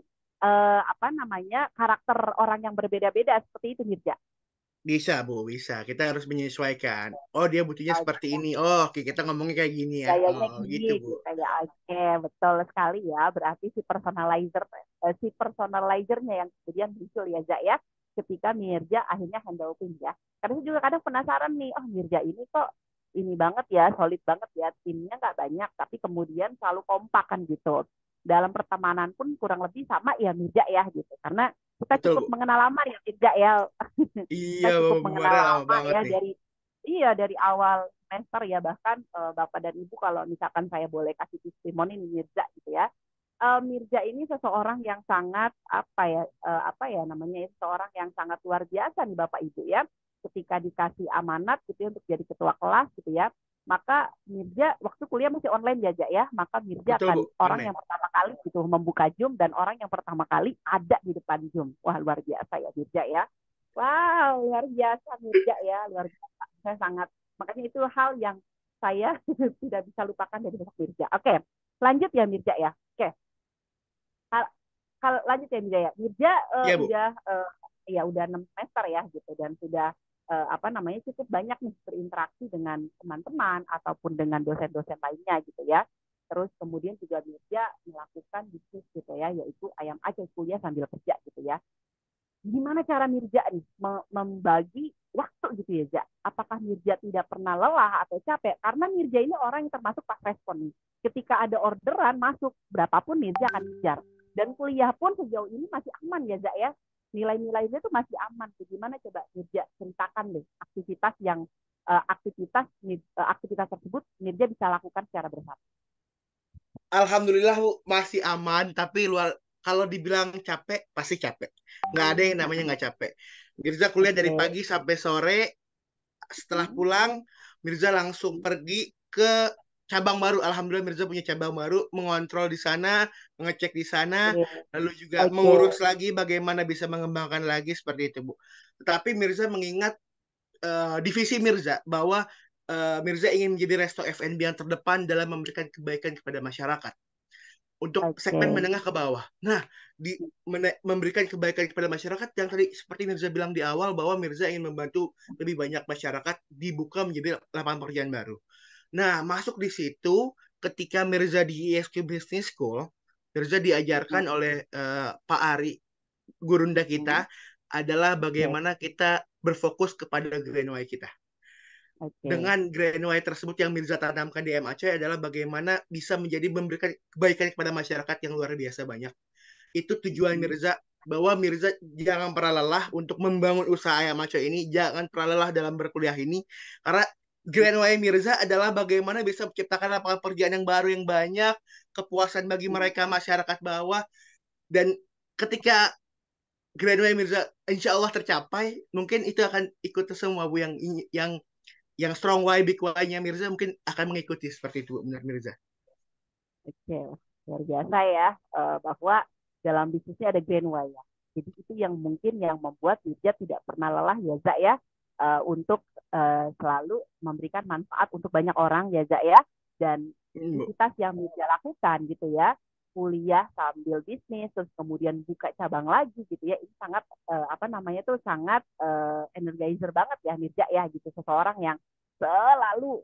karakter orang yang berbeda-beda seperti itu Mirja? Bisa Bu, bisa. Kita harus menyesuaikan. Oh dia butuhnya seperti ini. Oh oke, kita ngomongnya kayak gini ya. Gayanya Oh gini gitu Bu. gitu ya. Oke, betul sekali ya. Berarti si personalizernya yang kemudian muncul ya Zak ya, ketika Mirja akhirnya handle tim ya. Karena saya juga kadang penasaran nih, oh Mirja ini kok ini banget ya, solid banget ya, timnya nggak banyak tapi kemudian selalu kompak kan gitu. Dalam pertemanan pun kurang lebih sama ya Mirja ya gitu. Karena kita Betul cukup Bu. mengenal lama ya Mirja ya. Iya Kita cukup Bu mengenal Maria, lama lama banget ya nih. dari awal semester ya, bahkan Bapak dan Ibu kalau misalkan saya boleh kasih testimoni Mirza gitu ya. Mirza ini seseorang yang sangat seseorang yang sangat luar biasa nih Bapak Ibu ya. Ketika dikasih amanat gitu ya untuk jadi ketua kelas gitu ya, maka Mirza waktu kuliah masih online ya, maka Mirza Betul Bu, akan orang online. yang pertama kali gitu membuka Zoom dan orang yang pertama kali ada di depan Zoom. Wah, luar biasa ya Mirza ya. Wow, luar biasa Mirza ya, luar biasa. Saya sangat, makanya itu hal yang saya tidak bisa lupakan dari sosok Mirza. Oke, lanjut ya Mirza ya. Oke, kalau lanjut ya Mirza ya. Mirza Iya Bu. udah 6 semester ya gitu, dan sudah cukup banyak nih berinteraksi dengan teman-teman ataupun dengan dosen-dosen lainnya gitu ya. Terus kemudian juga Mirza melakukan bisnis gitu ya, yaitu Ayam Aceh kuliah sambil kerja gitu ya. Gimana cara Mirza nih membagi waktu gitu ya, Za? Apakah Mirza tidak pernah lelah atau capek? Karena Mirza ini orang yang termasuk pas respon nih. Ketika ada orderan masuk, berapapun Mirza akan kejar. Dan kuliah pun sejauh ini masih aman ya, Zak ya. Nilai-nilainya tuh masih aman. Gimana coba Mirja ceritakan deh aktivitas tersebut Mirja bisa lakukan secara bersama. Alhamdulillah Bu, masih aman, tapi kalau dibilang capek, pasti capek. Nggak ada yang namanya nggak capek. Mirza kuliah dari Oke. pagi sampai sore, setelah pulang, Mirza langsung pergi ke cabang baru. Alhamdulillah Mirza punya cabang baru, mengontrol di sana, mengecek di sana, lalu juga mengurus lagi bagaimana bisa mengembangkan lagi seperti itu Bu. Tetapi Mirza mengingat divisi Mirza bahwa Mirza ingin menjadi resto F&B yang terdepan dalam memberikan kebaikan kepada masyarakat untuk segmen menengah ke bawah. Nah, memberikan kebaikan kepada masyarakat yang tadi seperti Mirza bilang di awal bahwa Mirza ingin membantu lebih banyak masyarakat dibuka menjadi lapangan pekerjaan baru. Nah, masuk di situ ketika Mirza di ISQ Business School, Mirza diajarkan oleh Pak Ari, gurunda kita, adalah bagaimana kita berfokus kepada Grand Why kita. Dengan Grand Why tersebut yang Mirza tanamkan di MAC adalah bagaimana bisa memberikan kebaikan kepada masyarakat yang luar biasa banyak. Itu tujuan Mirza, bahwa Mirza jangan pernah lelah untuk membangun usaha MAC ini, jangan pernah lelah dalam berkuliah ini, karena Grand Why Mirza adalah bagaimana bisa menciptakan lapangan pekerjaan yang baru yang banyak, kepuasan bagi mereka masyarakat bawah, dan ketika Grand Why Mirza insya Allah tercapai, mungkin itu akan ikut semua Bu yang strong why, big why-nya Mirza mungkin akan mengikuti seperti itu, benar Mirza. Oke, luar biasa ya, bahwa dalam bisnisnya ada grand why ya. Jadi itu yang mungkin yang membuat Mirza tidak pernah lelah ya, Zak ya, untuk selalu memberikan manfaat untuk banyak orang ya, Zak ya. Dan aktivitas yang Mirza lakukan gitu ya, kuliah sambil bisnis, terus kemudian buka cabang lagi gitu ya, ini sangat sangat energizer banget ya Mirza ya, gitu. Seseorang yang selalu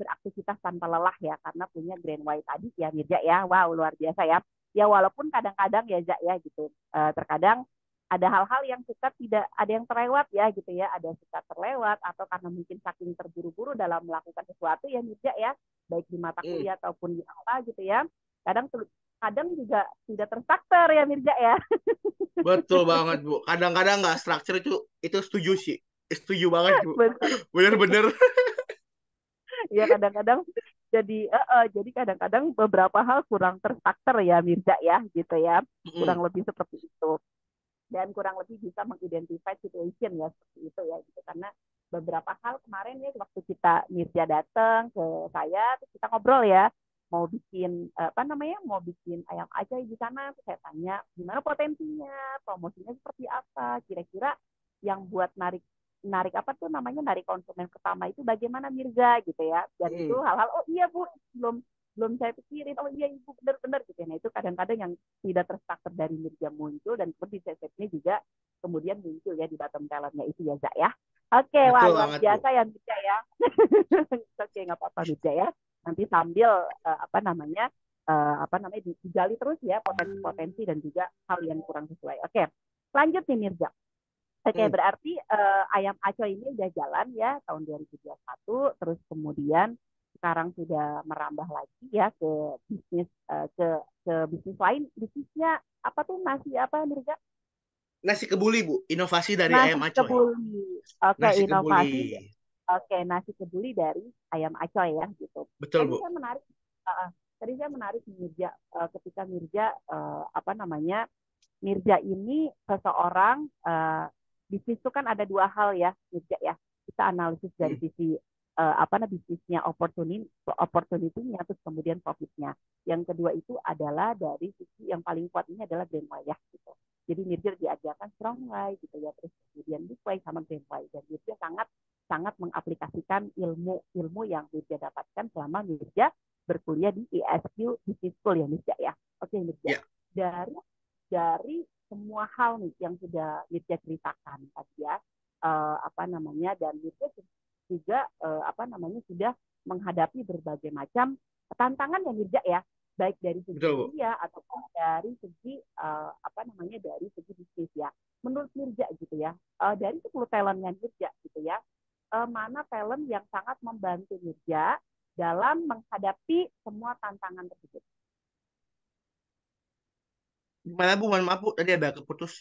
beraktivitas tanpa lelah ya, karena punya grand why tadi ya Mirza ya. Wow, luar biasa ya. Ya walaupun kadang-kadang ya Zak ya gitu, terkadang ada hal-hal yang suka tidak ada yang terlewat ya gitu ya, ada suka terlewat atau karena mungkin saking terburu-buru dalam melakukan sesuatu ya Mirza ya, baik di mata kuliah ataupun di apa gitu ya, kadang juga tidak terstruktur ya Mirza ya. Betul banget Bu, kadang-kadang nggak struktur itu setuju sih, setuju banget Bu. Bener-bener. Ya kadang-kadang jadi kadang-kadang beberapa hal kurang terstruktur ya Mirza ya gitu ya, kurang lebih seperti itu, dan kurang lebih bisa mengidentifikasi situation ya seperti itu ya gitu. Karena beberapa hal kemarin ya waktu Mirza datang ke saya, terus kita ngobrol ya, mau bikin mau bikin ayam aja di sana. Saya tanya gimana potensinya, promosinya seperti apa, kira-kira yang buat narik konsumen pertama itu bagaimana Mirza gitu ya. Dan itu hal-hal, oh iya Bu, belum saya pikirin, oh iya Ibu benar-benar gitu ya. Nah itu kadang-kadang yang tidak terstruktur dari Mirza muncul, dan kemudian di CCP-nya juga kemudian muncul ya di bottom talentnya itu ya Zak ya. Oke, wah luar biasa ya Mirza ya. Oke, nggak apa-apa Mirza ya. Nanti sambil digali terus ya potensi-potensi dan juga hal yang kurang sesuai. Oke, lanjut nih Mirza. Oke, berarti ayam acoy ini udah jalan ya tahun 2021, terus kemudian sekarang sudah merambah lagi ya ke bisnis ke bisnis lain. Bisnisnya apa tuh, nasi apa Mirza? Nasi kebuli Bu, inovasi dari nasi ayam acoy. Kebuli. Oke, nasi inovasi. Kebuli. Oke, nasi kebuli dari ayam acoy ya gitu. Betul Bu. Tadi saya menarik Mirza ketika Mirza Mirza ini seseorang bisnis itu kan ada dua hal ya Mirza ya. Kita analisis dari sisi bisnisnya, opportunity-nya, terus kemudian profitnya. Yang kedua itu adalah dari sisi yang paling kuat ini adalah grand why ya gitu. Jadi Mirza diajarkan strong why gitu ya, terus kemudian big why sama grand why. Dan Mirza sangat mengaplikasikan ilmu yang Mirza dapatkan selama Mirza berkuliah di ISQ Business School ya Mirza ya. Oke Mirza. Yeah. Dari semua hal nih yang sudah Mirza ceritakan tadi ya, dan Mirza juga sudah menghadapi berbagai macam tantangan ya Mirza ya, baik dari segi kuliah ataupun dari segi dari segi bisnis ya. Menurut Mirza gitu ya, dari 10 talentnya Mirza gitu ya, mana talent yang sangat membantu Mirza dalam menghadapi semua tantangan tersebut? Gimana Bu? Mohon maaf Bu, tadi ada keputus.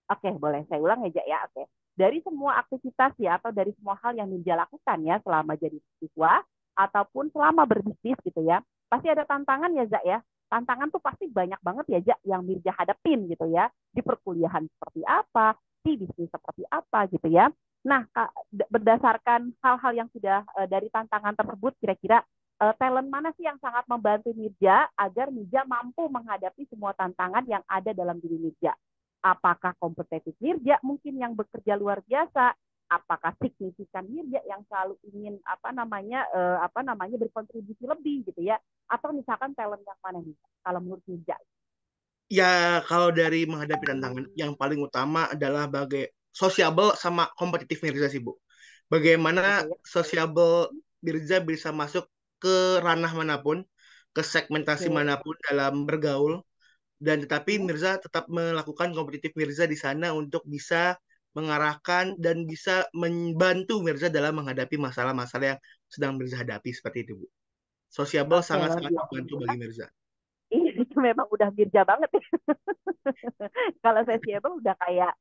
Oke, boleh saya ulang ya, Jak, ya. Oke. Dari semua aktivitas ya atau dari semua hal yang Mirja lakukan ya selama jadi siswa ataupun selama berbisnis gitu ya, pasti ada tantangan ya, Jak, ya. Tantangan tuh pasti banyak banget ya, Jak, yang Mirja hadapin gitu ya. Di perkuliahan seperti apa, di bisnis seperti apa gitu ya. Nah, berdasarkan hal-hal yang sudah dari tantangan tersebut, kira-kira talent mana sih yang sangat membantu Mirja agar Mirja mampu menghadapi semua tantangan yang ada dalam diri Mirja? Apakah kompetitif Mirja mungkin yang bekerja luar biasa? Apakah signifikan Mirja yang selalu ingin apa namanya berkontribusi lebih gitu ya? Atau misalkan talent yang mana nih? Kalau menurut Mirja? Ya, kalau dari menghadapi tantangan, yang paling utama adalah sociable sama kompetitif Mirza sih, Bu. Oke Bagaimana ya. sociable Mirza bisa masuk ke ranah manapun, ke segmentasi Oke. manapun dalam bergaul, dan tetapi Hmm, Mirza tetap melakukan kompetitif Mirza di sana untuk bisa mengarahkan dan bisa membantu Mirza dalam menghadapi masalah-masalah yang sedang Mirza hadapi seperti itu, Bu. Sociable Oke, luar sangat-sangat biasa. membantu bagi Mirza. Itu memang udah Mirja banget ya. Kalau Sociable udah kayak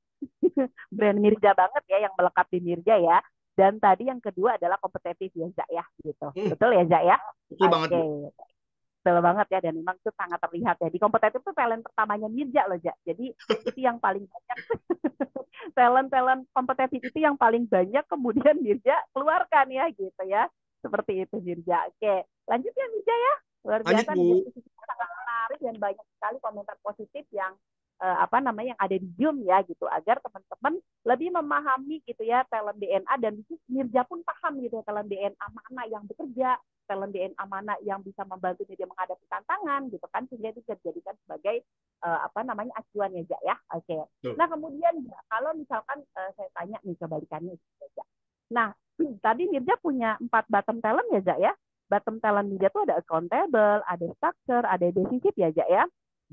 brand Mirja banget ya yang melekat di Mirja ya. Dan tadi yang kedua adalah kompetitif ya, Zak ya gitu. Hmm, Betul ya, Zak ya? betul banget, Oke. Bu. Betul banget ya, dan memang itu sangat terlihat ya. Di kompetitif itu talent pertamanya Mirja loh, Jak. Jadi itu yang paling banyak talent-talent kompetitif itu yang paling banyak kemudian Mirja keluarkan ya gitu ya. Seperti itu Mirja. Oke, lanjut ya Mirja ya. Luar Lanjut, biasa nih Bu. diskusi kita sangat menarik dan banyak sekali komentar positif yang apa namanya yang ada di Zoom ya gitu agar teman-teman lebih memahami gitu ya talent DNA dan Mirja pun paham gitu ya talent DNA mana yang bekerja, talent DNA mana yang bisa membantu dia menghadapi tantangan gitu kan sehingga itu bisa dijadikan sebagai apa namanya acuan ya Jak ya. Oke. Betul. Nah kemudian kalau misalkan saya tanya nih kebalikannya Jak. Nah tadi Mirja punya 4 bottom talent ya Jak ya. Bottom talent Mirja tuh ada accountable, ada structure, ada decisive ya Jak ya.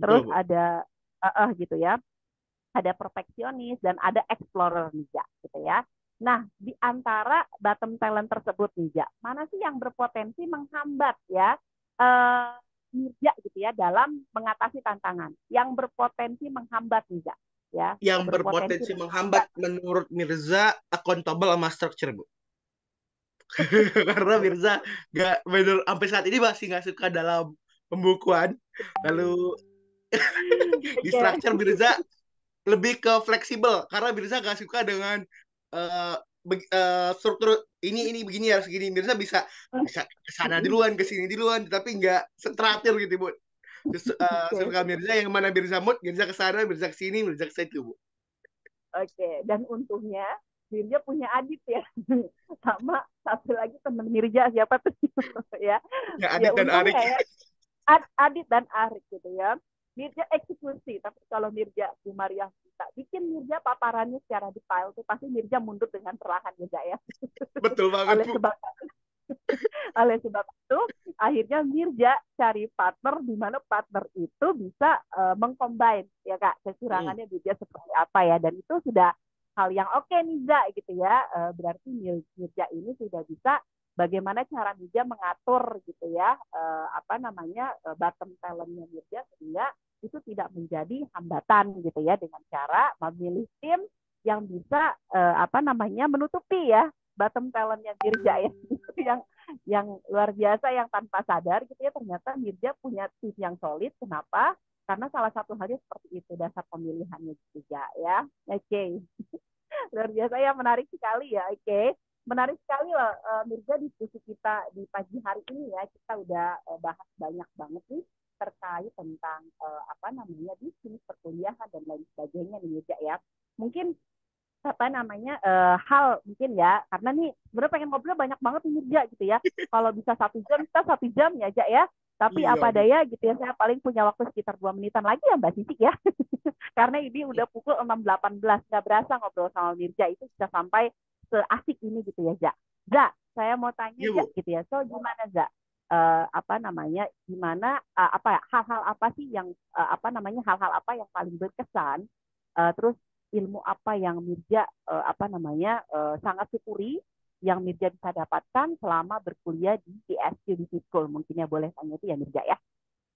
Terus Betul, Bu. ada gitu ya. Ada perfeksionis dan ada explorer nih Jak gitu ya. Nah, di antara bottom talent tersebut nih Jak, mana sih yang berpotensi menghambat ya Mirja gitu ya dalam mengatasi tantangan? Yang berpotensi menghambat nih Jak ya, Yang berpotensi berpotensi menghambat. menghambat menurut Mirza accountable sama structure, Bu. Karena Mirza nggak bener sampai saat ini masih nggak suka dalam pembukuan. Lalu di Oke. structure Mirza lebih ke fleksibel karena Mirza nggak suka dengan uh, struktur ini begini harus segini. Mirza bisa bisa ke sana duluan, ke sini duluan, tapi nggak teratur gitu, Bu. Oke. Suka Mirza yang mana Mirza mood, Mirza ke sana, Mirza ke sini, Mirza ke situ, Bu. Oke, dan untungnya Mirja punya Adit ya, sama satu lagi temen Mirja siapa tuh ya, Ya ya Adit dan Arik. untungnya ya Adit dan Arik gitu ya. Mirja eksekusi, tapi kalau Mirja Mariah kita bikin Mirja paparannya secara detail tuh pasti Mirja mundur dengan perlahan ya. Betul banget, oleh Bu. sebab oleh sebab itu akhirnya Mirja cari partner di mana partner itu bisa mengcombine ya Kak Hmm. kekurangannya Mirja seperti apa ya, dan itu sudah hal yang oke Mirja gitu ya. Berarti Mirja ini sudah bisa bagaimana cara Mirja mengatur gitu ya apa namanya bottom talentnya Mirja sehingga itu tidak menjadi hambatan gitu ya dengan cara memilih tim yang bisa apa namanya menutupi ya bottom talentnya Mirja ya yang luar biasa yang tanpa sadar gitu ya ternyata Mirja punya tim yang solid. Kenapa? Karena salah satu halnya seperti itu dasar pemilihannya juga ya. Oke, okay. Luar biasa ya, menarik sekali ya. Oke, okay. Menarik sekali loh Mirja diskusi kita di pagi hari ini ya. Kita udah bahas banyak banget nih terkait tentang apa namanya bisnis, perkuliahan dan lain sebagainya nih Mirja ya. Mungkin apa namanya hal mungkin ya karena nih sebenarnya pengen ngobrol banyak banget nih Mirja gitu ya, kalau bisa 1 jam kita 1 jam ya aja ya, tapi Iya, apa Bu. daya gitu ya saya paling punya waktu sekitar 2 menitan lagi ya Mbak Sisi ya karena ini udah pukul 6.18 nggak berasa ngobrol sama Mirja itu bisa sampai seasik ini gitu ya Ja, saya mau tanya Iya, Ja Bu. gitu ya, so gimana Ja apa namanya gimana apa hal-hal apa sih yang apa namanya hal-hal apa yang paling berkesan terus ilmu apa yang Mirja apa namanya sangat syukuri yang Mirja bisa dapatkan selama berkuliah di ISQ Business School. Mungkin ya boleh tanya itu ya Mirja ya.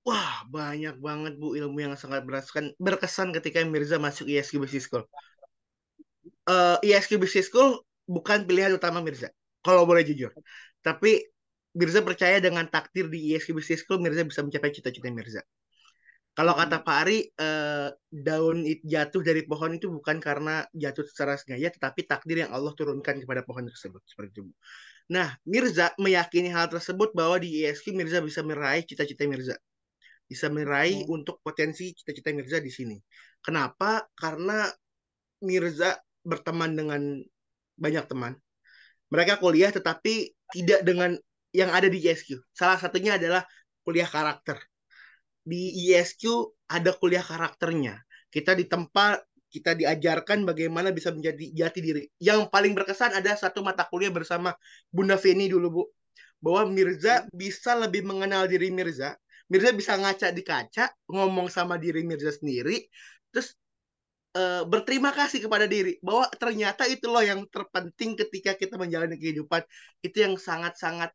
Wah, banyak banget Bu ilmu yang sangat berkesan ketika Mirza masuk ISQ Business School. ISQ Business School bukan pilihan utama Mirza, kalau boleh jujur. Tapi Mirza percaya dengan takdir di ISQ Business School, Mirza bisa mencapai cita-cita Mirza. Kalau kata Pak Ari, daun jatuh dari pohon itu bukan karena jatuh secara sengaja, tetapi takdir yang Allah turunkan kepada pohon tersebut. Seperti itu. Nah, Mirza meyakini hal tersebut bahwa di ISQ Mirza bisa meraih cita-cita Mirza. Bisa meraih untuk potensi cita-cita Mirza di sini. Kenapa? Karena Mirza berteman dengan banyak teman. Mereka kuliah tetapi tidak dengan yang ada di ISQ. Salah satunya adalah kuliah karakter. Di ISQ ada kuliah karakternya. Kita ditempa, kita diajarkan bagaimana bisa menjadi jati diri. Yang paling berkesan ada satu mata kuliah bersama Bunda Feni dulu, Bu. Bahwa Mirza bisa lebih mengenal diri Mirza. Mirza bisa ngaca di kaca, ngomong sama diri Mirza sendiri, terus berterima kasih kepada diri bahwa ternyata itu loh yang terpenting ketika kita menjalani kehidupan. Itu yang sangat-sangat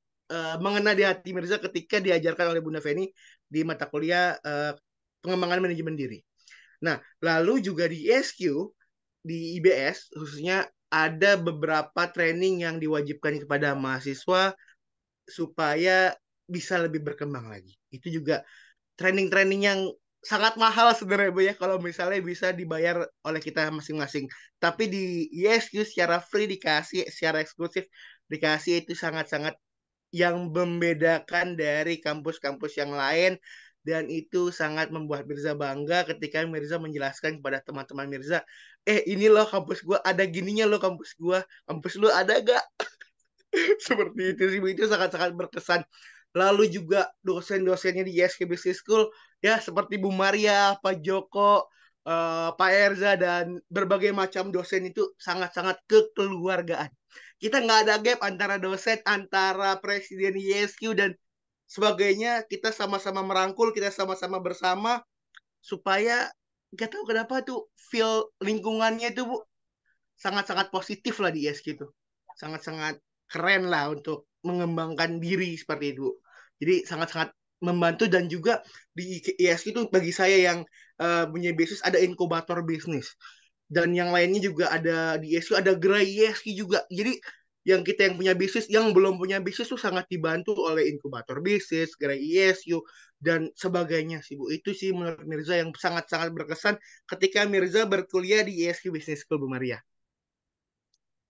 mengena di hati Mirza ketika diajarkan oleh Bunda Feni di mata kuliah pengembangan manajemen diri. Nah, lalu juga di ISQ, di IBS khususnya ada beberapa training yang diwajibkan kepada mahasiswa supaya bisa lebih berkembang lagi. Itu juga training-training yang sangat mahal sebenarnya Bu ya, kalau misalnya bisa dibayar oleh kita masing-masing. Tapi di ISQ secara free dikasih, secara eksklusif dikasih, itu sangat-sangat yang membedakan dari kampus-kampus yang lain. Dan itu sangat membuat Mirza bangga ketika Mirza menjelaskan kepada teman-teman Mirza, ini loh kampus gue, ada gininya loh kampus gue, kampus lu ada gak? Seperti itu sih, itu sangat-sangat berkesan. Lalu juga dosen-dosennya di ISQ Business School ya seperti Bu Maria, Pak Joko, Pak Erza, dan berbagai macam dosen itu sangat-sangat kekeluargaan. Kita nggak ada gap antara dosen, antara presiden ISQ dan sebagainya. Kita sama-sama merangkul, kita sama-sama bersama supaya nggak tahu kenapa tuh feel lingkungannya itu Bu sangat-sangat positif lah di ISQ itu. Sangat-sangat keren lah untuk mengembangkan diri seperti itu. Jadi sangat-sangat membantu. Dan juga di ISQ itu bagi saya yang punya bisnis ada inkubator bisnis. Dan yang lainnya juga ada di ISQ, ada gerai ISQ juga. Jadi yang kita yang punya bisnis, yang belum punya bisnis tuh sangat dibantu oleh inkubator bisnis, gerai ISQ, dan sebagainya sih Bu. Itu sih menurut Mirza yang sangat-sangat berkesan ketika Mirza berkuliah di ISQ Business School, Bu Maria.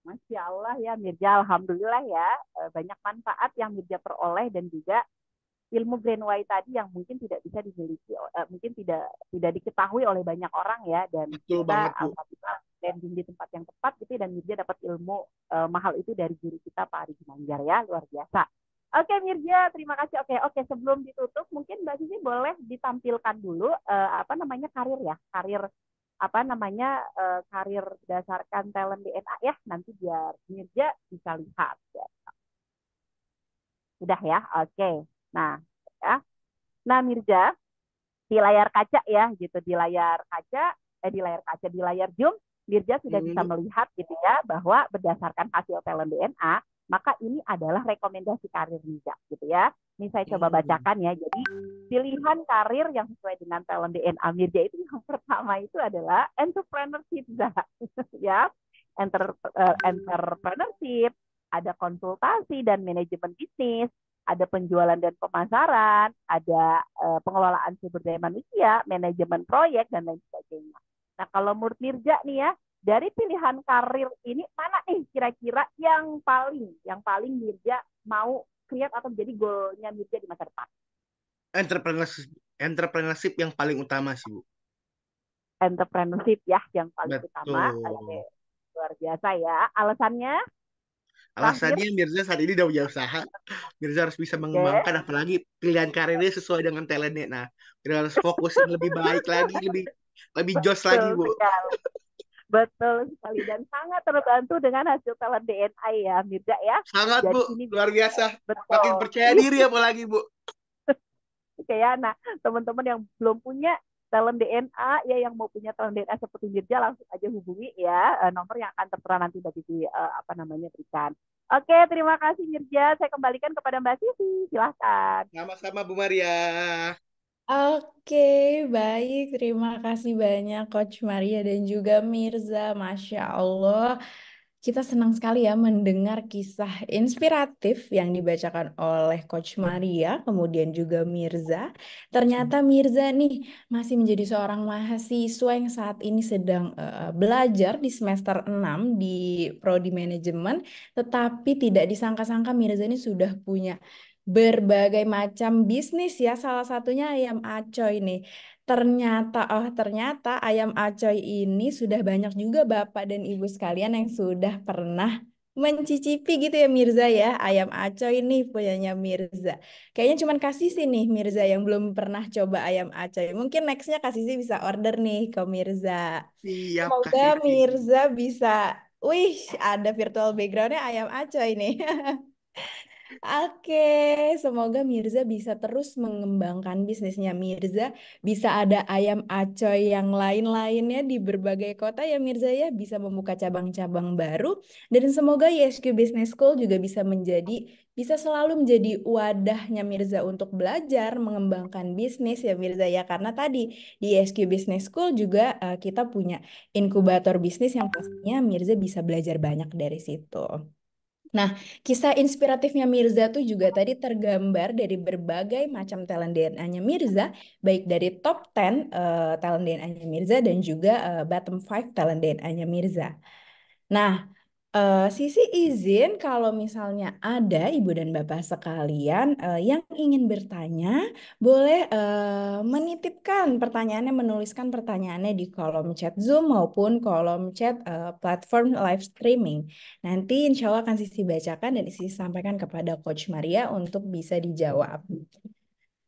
Masya Allah ya Mirza, Alhamdulillah ya, banyak manfaat yang Mirza peroleh dan juga ilmu Grand Y tadi yang mungkin tidak bisa dimiliki, mungkin tidak diketahui oleh banyak orang ya, dan Betul kita banget, Bu. alhamdulillah landing di tempat yang tepat gitu, dan Mirza dapat ilmu mahal itu dari guru kita Pak Ari Ginanjar ya, luar biasa. Oke Mirza, terima kasih. Oke, sebelum ditutup mungkin Mbak Sisi boleh ditampilkan dulu karir ya, karir berdasarkan talent DNA ya, nanti biar Mirza bisa lihat ya. Udah ya, oke. Nah, ya. Nah Mirza, di layar kaca ya, gitu, di layar Zoom, Mirza sudah bisa melihat gitu ya, bahwa berdasarkan hasil talent DNA, maka ini adalah rekomendasi karir Mirza gitu ya. Ini saya coba bacakan ya. Jadi pilihan karir yang sesuai dengan talent DNA Mirza itu yang pertama itu adalah entrepreneurship ya. Entrepreneurship, ada konsultasi dan manajemen bisnis, ada penjualan dan pemasaran, ada pengelolaan sumber daya manusia, manajemen proyek, dan lain sebagainya. Nah, kalau menurut Mirza nih ya, dari pilihan karir ini mana nih kira-kira yang paling Mirza mau create atau menjadi goalnya Mirza di masa depan? Entrepreneurship yang paling utama sih, Bu. Entrepreneurship ya yang paling Betul. utama. Oke. Luar biasa ya. Alasannya? Alasannya Mirza saat ini udah punya usaha. Mirza harus bisa mengembangkan, apalagi pilihan karirnya sesuai dengan talentnya. Nah, Mirza harus fokusin lebih baik lagi, lebih jos lagi, Bu. Betul sekali, dan sangat terbantu dengan hasil talent DNA ya Mirza ya. Sangat jadi Bu, luar biasa. Makin percaya diri apalagi Bu. Oke ya, nah teman-teman yang belum punya talent DNA ya, yang mau punya talent DNA seperti Mirza, langsung aja hubungi ya nomor yang akan tertera nanti bagi berikan. Oke, terima kasih Mirza. Saya kembalikan kepada Mbak Sisi. Silahkan. Sama-sama Bu Maria. Oke, baik. Terima kasih banyak Coach Maria dan juga Mirza. Masya Allah. Kita senang sekali ya mendengar kisah inspiratif yang dibacakan oleh Coach Maria, kemudian juga Mirza. Ternyata Mirza nih masih menjadi seorang mahasiswa yang saat ini sedang belajar di semester 6 di Prodi Manajemen, tetapi tidak disangka-sangka Mirza ini sudah punya berbagai macam bisnis ya, salah satunya ayam acoy nih. Ternyata ayam acoy ini sudah banyak juga Bapak dan Ibu sekalian yang sudah pernah mencicipi gitu ya Mirza ya. Ayam acoy ini punyanya Mirza. Kayaknya cuman Kasisi nih Mirza yang belum pernah coba ayam acoy. Mungkin nextnya Kasisi bisa order nih ke Mirza. Siap, Semoga kasih. Mirza bisa, wih ada virtual backgroundnya ayam acoy nih. Oke, semoga Mirza bisa terus mengembangkan bisnisnya Mirza. Bisa ada ayam acoy yang lain-lainnya di berbagai kota ya Mirza ya. Bisa membuka cabang-cabang baru. Dan semoga YSQ Business School juga bisa selalu menjadi wadahnya Mirza untuk belajar, mengembangkan bisnis ya Mirza ya. Karena tadi di YSQ Business School juga kita punya inkubator bisnis yang pastinya Mirza bisa belajar banyak dari situ. Nah, kisah inspiratifnya Mirza tuh juga tadi tergambar dari berbagai macam talent DNA-nya Mirza, baik dari top 10 talent DNA-nya Mirza dan juga bottom 5 talent DNA-nya Mirza. Nah, Sisi izin kalau misalnya ada Ibu dan Bapak sekalian yang ingin bertanya, boleh menitipkan pertanyaannya, menuliskan pertanyaannya di kolom chat Zoom maupun kolom chat platform live streaming. Nanti insya Allah akan Sisi bacakan dan Sisi sampaikan kepada Coach Maria untuk bisa dijawab.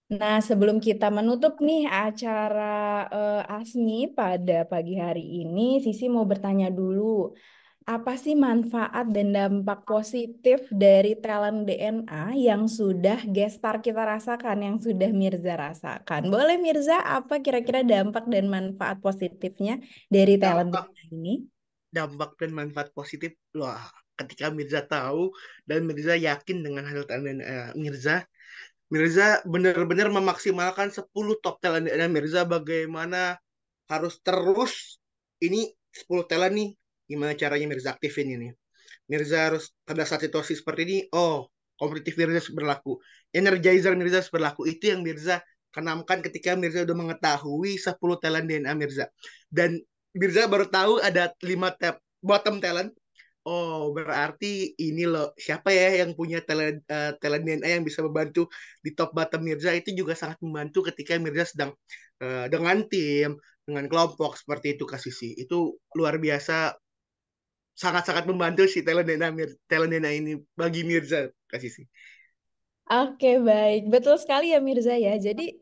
Nah, sebelum kita menutup nih acara ASMI pada pagi hari ini, Sisi mau bertanya dulu. Apa sih manfaat dan dampak positif dari talent DNA yang sudah gestar kita rasakan, yang sudah Mirza rasakan? Boleh Mirza, apa kira-kira dampak dan manfaat positifnya dari talent Dampak DNA ini? dampak dan manfaat positif, wah, ketika Mirza tahu dan Mirza yakin dengan hasil talent Mirza benar-benar memaksimalkan 10 top talent dan Mirza bagaimana harus terus ini 10 talent nih, gimana caranya Mirza aktifin ini. Mirza harus pada saat situasi seperti ini, oh, kompetitif Mirza berlaku, energizer Mirza berlaku. Itu yang Mirza tanamkan ketika Mirza udah mengetahui 10 talent DNA Mirza. Dan Mirza baru tahu ada 5 tab bottom talent. Oh, berarti ini loh, siapa ya yang punya talent DNA yang bisa membantu di top bottom Mirza. Itu juga sangat membantu ketika Mirza sedang dengan tim, dengan kelompok seperti itu Kak Sisi. Itu luar biasa, sangat-sangat membantu si talent DNA ini bagi Mirza Kak Sisi. Oke, baik. Betul sekali ya Mirza ya. Jadi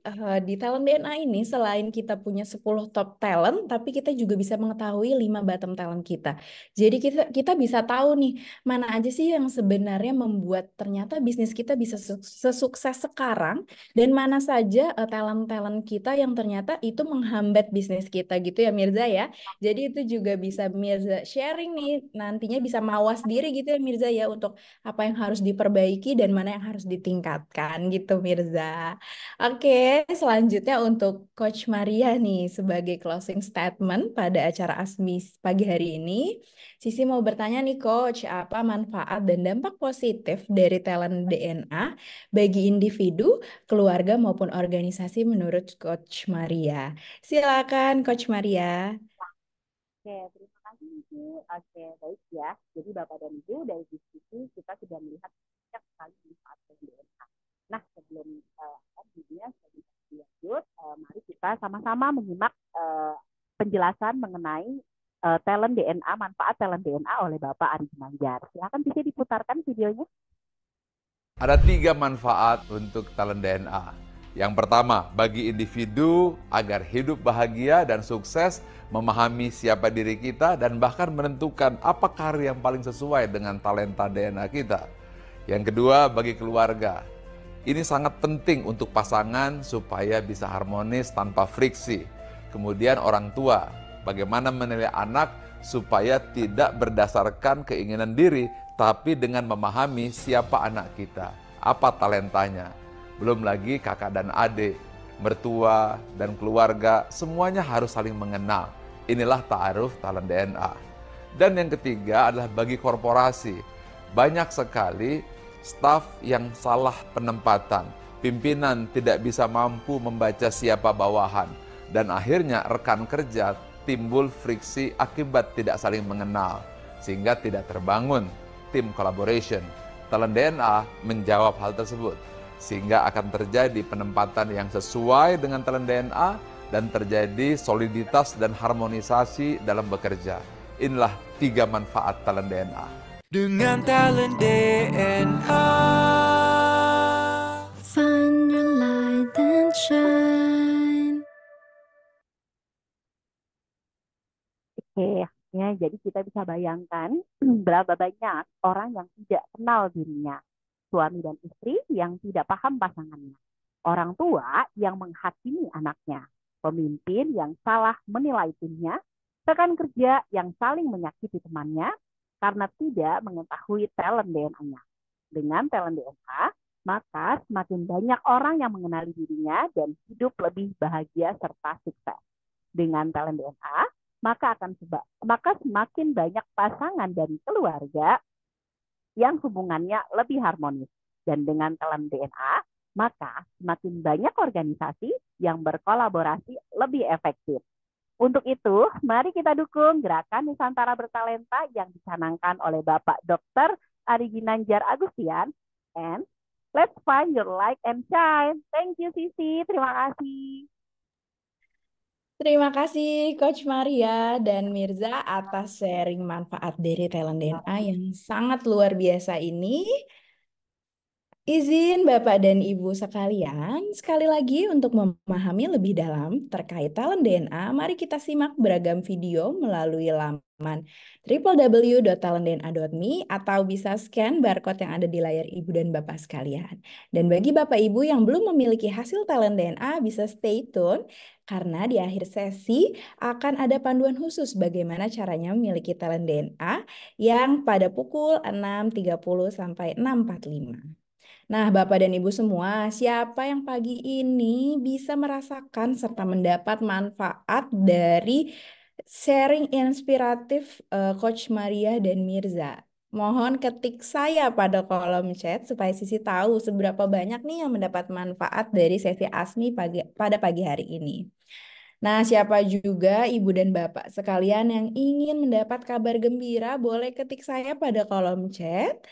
di talent DNA ini selain kita punya 10 top talent, tapi kita juga bisa mengetahui 5 bottom talent kita. Jadi kita bisa tahu nih mana aja sih yang sebenarnya membuat ternyata bisnis kita bisa sesukses sekarang dan mana saja talent-talent kita yang ternyata itu menghambat bisnis kita gitu ya Mirza ya. Jadi itu juga bisa Mirza sharing nih, nantinya bisa mawas diri gitu ya Mirza ya untuk apa yang harus diperbaiki dan mana yang harus ditingkatkan gitu Mirza. Oke, selanjutnya untuk Coach Maria nih sebagai closing statement pada acara ASMI pagi hari ini. Sisi mau bertanya nih Coach, apa manfaat dan dampak positif dari talent DNA bagi individu, keluarga maupun organisasi menurut Coach Maria? Silakan Coach Maria. Oke, terima kasih Ibu. Oke, baik ya. Jadi Bapak dan Ibu dari diskusi kita sudah melihat banyak sekali manfaat dari DNA. Nah, sebelum videonya lebih lanjut, mari kita sama-sama menyimak penjelasan mengenai talent DNA, manfaat talent DNA oleh Bapak Ari Ginanjar. Silakan bisa diputarkan videonya. Ada 3 manfaat untuk talent DNA. Yang pertama, bagi individu agar hidup bahagia dan sukses, memahami siapa diri kita dan bahkan menentukan apa karir yang paling sesuai dengan talenta DNA kita. Yang kedua, bagi keluarga. Ini sangat penting untuk pasangan supaya bisa harmonis tanpa friksi. Kemudian orang tua, bagaimana menilai anak supaya tidak berdasarkan keinginan diri, tapi dengan memahami siapa anak kita, apa talentanya. Belum lagi kakak dan adik. mertua, dan keluarga, semuanya harus saling mengenal. Inilah ta'aruf talent DNA. Dan yang ketiga adalah bagi korporasi. Banyak sekali staf yang salah penempatan. Pimpinan tidak bisa mampu membaca siapa bawahan. Dan akhirnya rekan kerja timbul friksi akibat tidak saling mengenal. Sehingga tidak terbangun tim collaboration. Talent DNA menjawab hal tersebut. Sehingga akan terjadi penempatan yang sesuai dengan talent DNA dan terjadi soliditas dan harmonisasi dalam bekerja. Inilah 3 manfaat talent DNA. Dengan talent DNA. Find your light and shine. Oke, ya, jadi kita bisa bayangkan berapa banyak orang yang tidak kenal dirinya. Suami dan istri yang tidak paham pasangannya. Orang tua yang menghakimi anaknya. Pemimpin yang salah menilai timnya. Rekan kerja yang saling menyakiti temannya karena tidak mengetahui talent DNA-nya. Dengan talent DNA, maka semakin banyak orang yang mengenali dirinya dan hidup lebih bahagia serta sukses. Dengan talent DNA, maka semakin banyak pasangan dan keluarga yang hubungannya lebih harmonis. Dan dengan talent DNA, maka semakin banyak organisasi yang berkolaborasi lebih efektif. Untuk itu, mari kita dukung Gerakan Nusantara Bertalenta yang dicanangkan oleh Bapak Dr. Ari Ginanjar Agustian. And let's find your light and shine. Thank you, Sisi. Terima kasih. Terima kasih Coach Maria dan Mirza atas sharing manfaat dari talent DNA yang sangat luar biasa ini. Izin Bapak dan Ibu sekalian, sekali lagi untuk memahami lebih dalam terkait talent DNA, mari kita simak beragam video melalui laman www.talentdna.me atau bisa scan barcode yang ada di layar Ibu dan Bapak sekalian. Dan bagi Bapak Ibu yang belum memiliki hasil talent DNA, bisa stay tune karena di akhir sesi akan ada panduan khusus bagaimana caranya memiliki talent DNA yang pada pukul 6.30 sampai 6.45. Nah, Bapak dan Ibu semua, siapa yang pagi ini bisa merasakan serta mendapat manfaat dari sharing inspiratif Coach Maria dan Mirza? Mohon ketik saya pada kolom chat supaya Sisi tahu seberapa banyak nih yang mendapat manfaat dari sesi ASMI pada pagi hari ini. Nah, siapa juga Ibu dan Bapak sekalian yang ingin mendapat kabar gembira, boleh ketik saya pada kolom chat.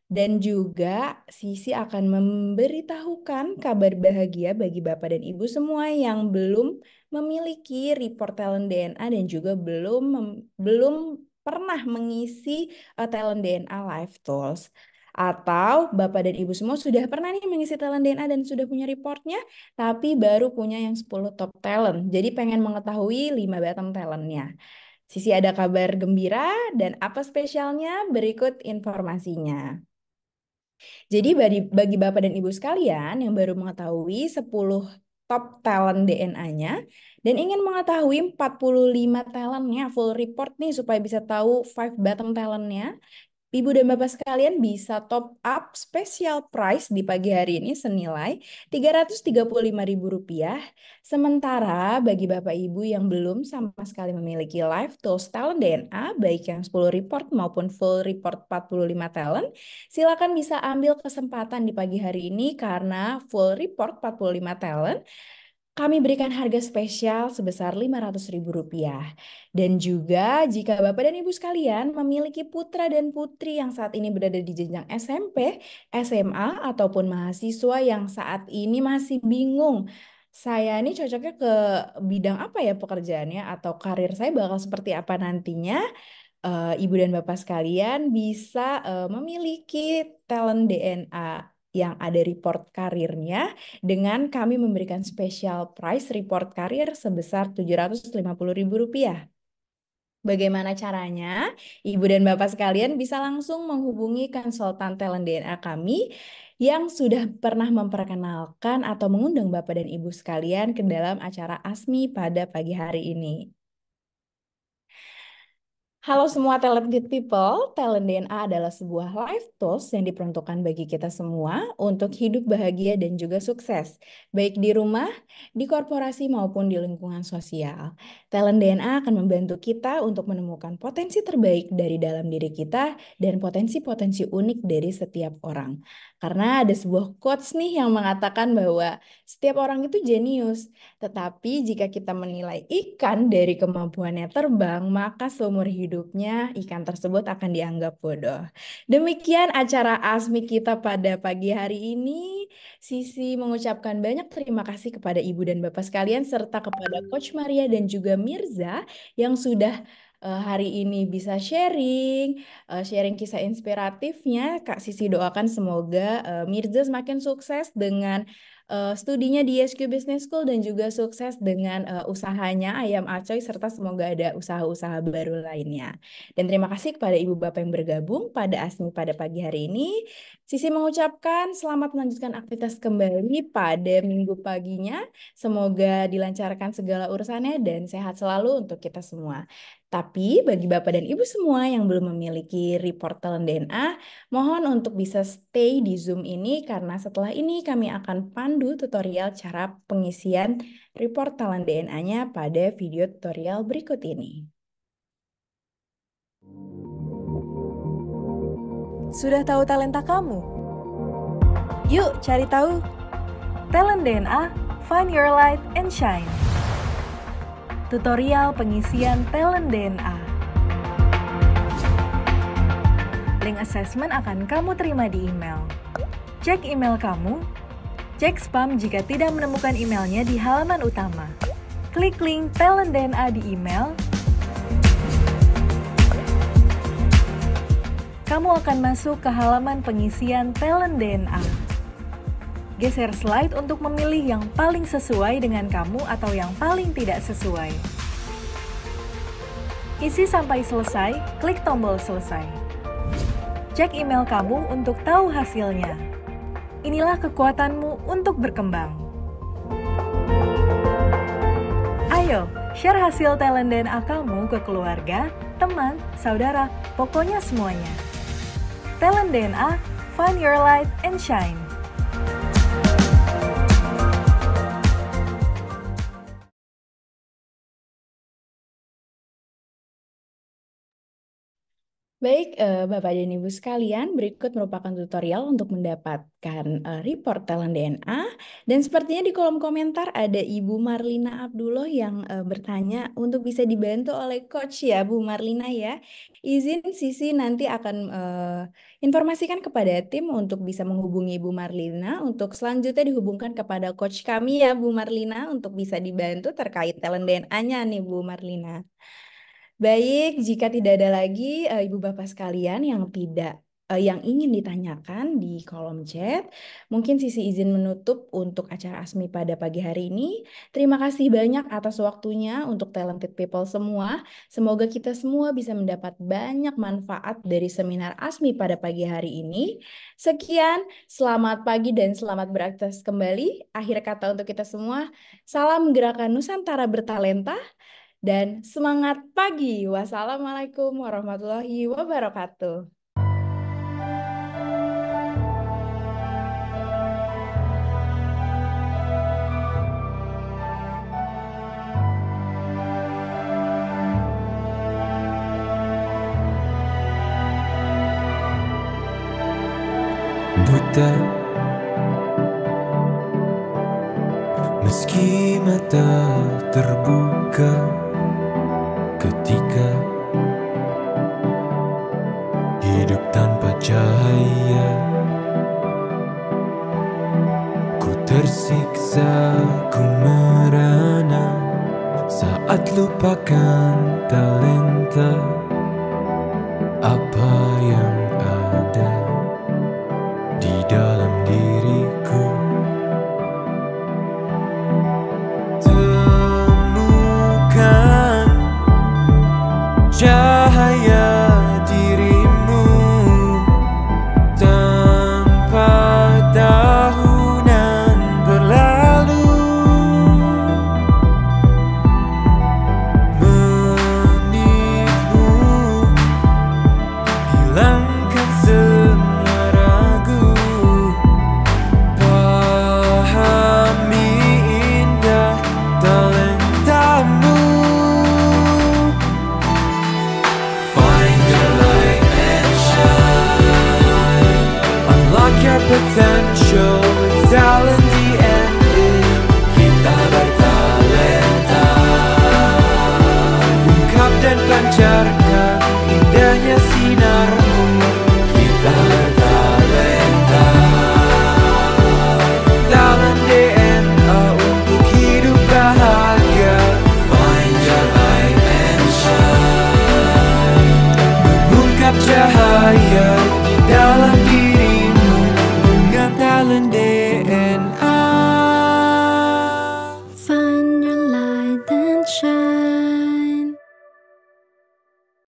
Dan juga Sisi akan memberitahukan kabar bahagia bagi Bapak dan Ibu semua yang belum memiliki report talent DNA dan juga belum pernah mengisi talent DNA Live Tools. Atau Bapak dan Ibu semua sudah pernah nih mengisi talent DNA dan sudah punya reportnya, tapi baru punya yang 10 top talent. Jadi pengen mengetahui 5 bottom talentnya. Sisi ada kabar gembira dan apa spesialnya? Berikut informasinya. Jadi bagi Bapak dan Ibu sekalian yang baru mengetahui 10 top talent DNA-nya dan ingin mengetahui 45 talentnya full report nih supaya bisa tahu 5 bottom talentnya, Ibu dan Bapak sekalian bisa top up special price di pagi hari ini senilai Rp335.000. Sementara bagi Bapak Ibu yang belum sama sekali memiliki live tools talent DNA, baik yang 10 report maupun full report 45 talent, silakan bisa ambil kesempatan di pagi hari ini karena full report 45 talent kami berikan harga spesial sebesar Rp500.000. Dan juga jika Bapak dan Ibu sekalian memiliki putra dan putri yang saat ini berada di jenjang SMP, SMA, ataupun mahasiswa yang saat ini masih bingung, saya ini cocoknya ke bidang apa ya pekerjaannya atau karir saya bakal seperti apa nantinya, Ibu dan Bapak sekalian bisa memiliki talent DNA yang ada report karirnya dengan kami memberikan special price report karir sebesar Rp750.000. Bagaimana caranya? Ibu dan Bapak sekalian bisa langsung menghubungi konsultan talent DNA kami yang sudah pernah memperkenalkan atau mengundang Bapak dan Ibu sekalian ke dalam acara ASMI pada pagi hari ini. Halo semua talented people, Talent DNA adalah sebuah life tools yang diperuntukkan bagi kita semua untuk hidup bahagia dan juga sukses, baik di rumah, di korporasi maupun di lingkungan sosial. Talent DNA akan membantu kita untuk menemukan potensi terbaik dari dalam diri kita dan potensi-potensi unik dari setiap orang. Karena ada sebuah quotes nih yang mengatakan bahwa setiap orang itu jenius, tetapi jika kita menilai ikan dari kemampuannya terbang, maka seumur hidupnya ikan tersebut akan dianggap bodoh. Demikian acara ASMI kita pada pagi hari ini. Sisi mengucapkan banyak terima kasih kepada Ibu dan Bapak sekalian serta kepada Coach Maria dan juga Mirza yang sudah hari ini bisa sharing kisah inspiratifnya. Kak Sisi doakan semoga Mirza semakin sukses dengan studinya di SQ Business School dan juga sukses dengan usahanya Ayam Acoy serta semoga ada usaha-usaha baru lainnya. Dan terima kasih kepada Ibu Bapak yang bergabung pada ASMI pada pagi hari ini. Sisi mengucapkan selamat melanjutkan aktivitas kembali pada minggu paginya. Semoga dilancarkan segala urusannya dan sehat selalu untuk kita semua. Tapi bagi Bapak dan Ibu semua yang belum memiliki report Talent DNA, mohon untuk bisa stay di Zoom ini karena setelah ini kami akan pandu tutorial cara pengisian report Talent DNA-nya pada video tutorial berikut ini. Sudah tahu talenta kamu? Yuk cari tahu. Talent DNA, find your light and shine. Tutorial pengisian Talent DNA. Link assessment akan kamu terima di email. Cek email kamu. Cek spam jika tidak menemukan emailnya di halaman utama. Klik link Talent DNA di email. Kamu akan masuk ke halaman pengisian Talent DNA. Geser slide untuk memilih yang paling sesuai dengan kamu atau yang paling tidak sesuai. Isi sampai selesai, klik tombol selesai. Cek email kamu untuk tahu hasilnya. Inilah kekuatanmu untuk berkembang. Ayo, share hasil Talent DNA kamu ke keluarga, teman, saudara, pokoknya semuanya. Talent DNA, find your light and shine. Baik, Bapak dan Ibu sekalian, berikut merupakan tutorial untuk mendapatkan report Talent DNA. Dan sepertinya di kolom komentar ada Ibu Marlina Abdullah yang bertanya untuk bisa dibantu oleh Coach ya, Bu Marlina ya. Izin Sisi nanti akan informasikan kepada tim untuk bisa menghubungi Ibu Marlina untuk selanjutnya dihubungkan kepada Coach kami ya, Bu Marlina, untuk bisa dibantu terkait Talent DNA-nya nih, Bu Marlina. Baik, jika tidak ada lagi Ibu Bapak sekalian yang ingin ditanyakan di kolom chat, mungkin Sisi izin menutup untuk acara ASMI pada pagi hari ini. Terima kasih banyak atas waktunya untuk talented people semua. Semoga kita semua bisa mendapat banyak manfaat dari seminar ASMI pada pagi hari ini. Sekian, selamat pagi dan selamat beraktivitas kembali. Akhir kata untuk kita semua, salam gerakan Nusantara bertalenta. Dan semangat pagi. Wassalamualaikum warahmatullahi wabarakatuh. Buta meski mata terbuka ketika hidup tanpa cahaya, ku tersiksa, ku merana saat lupakan talenta apa yang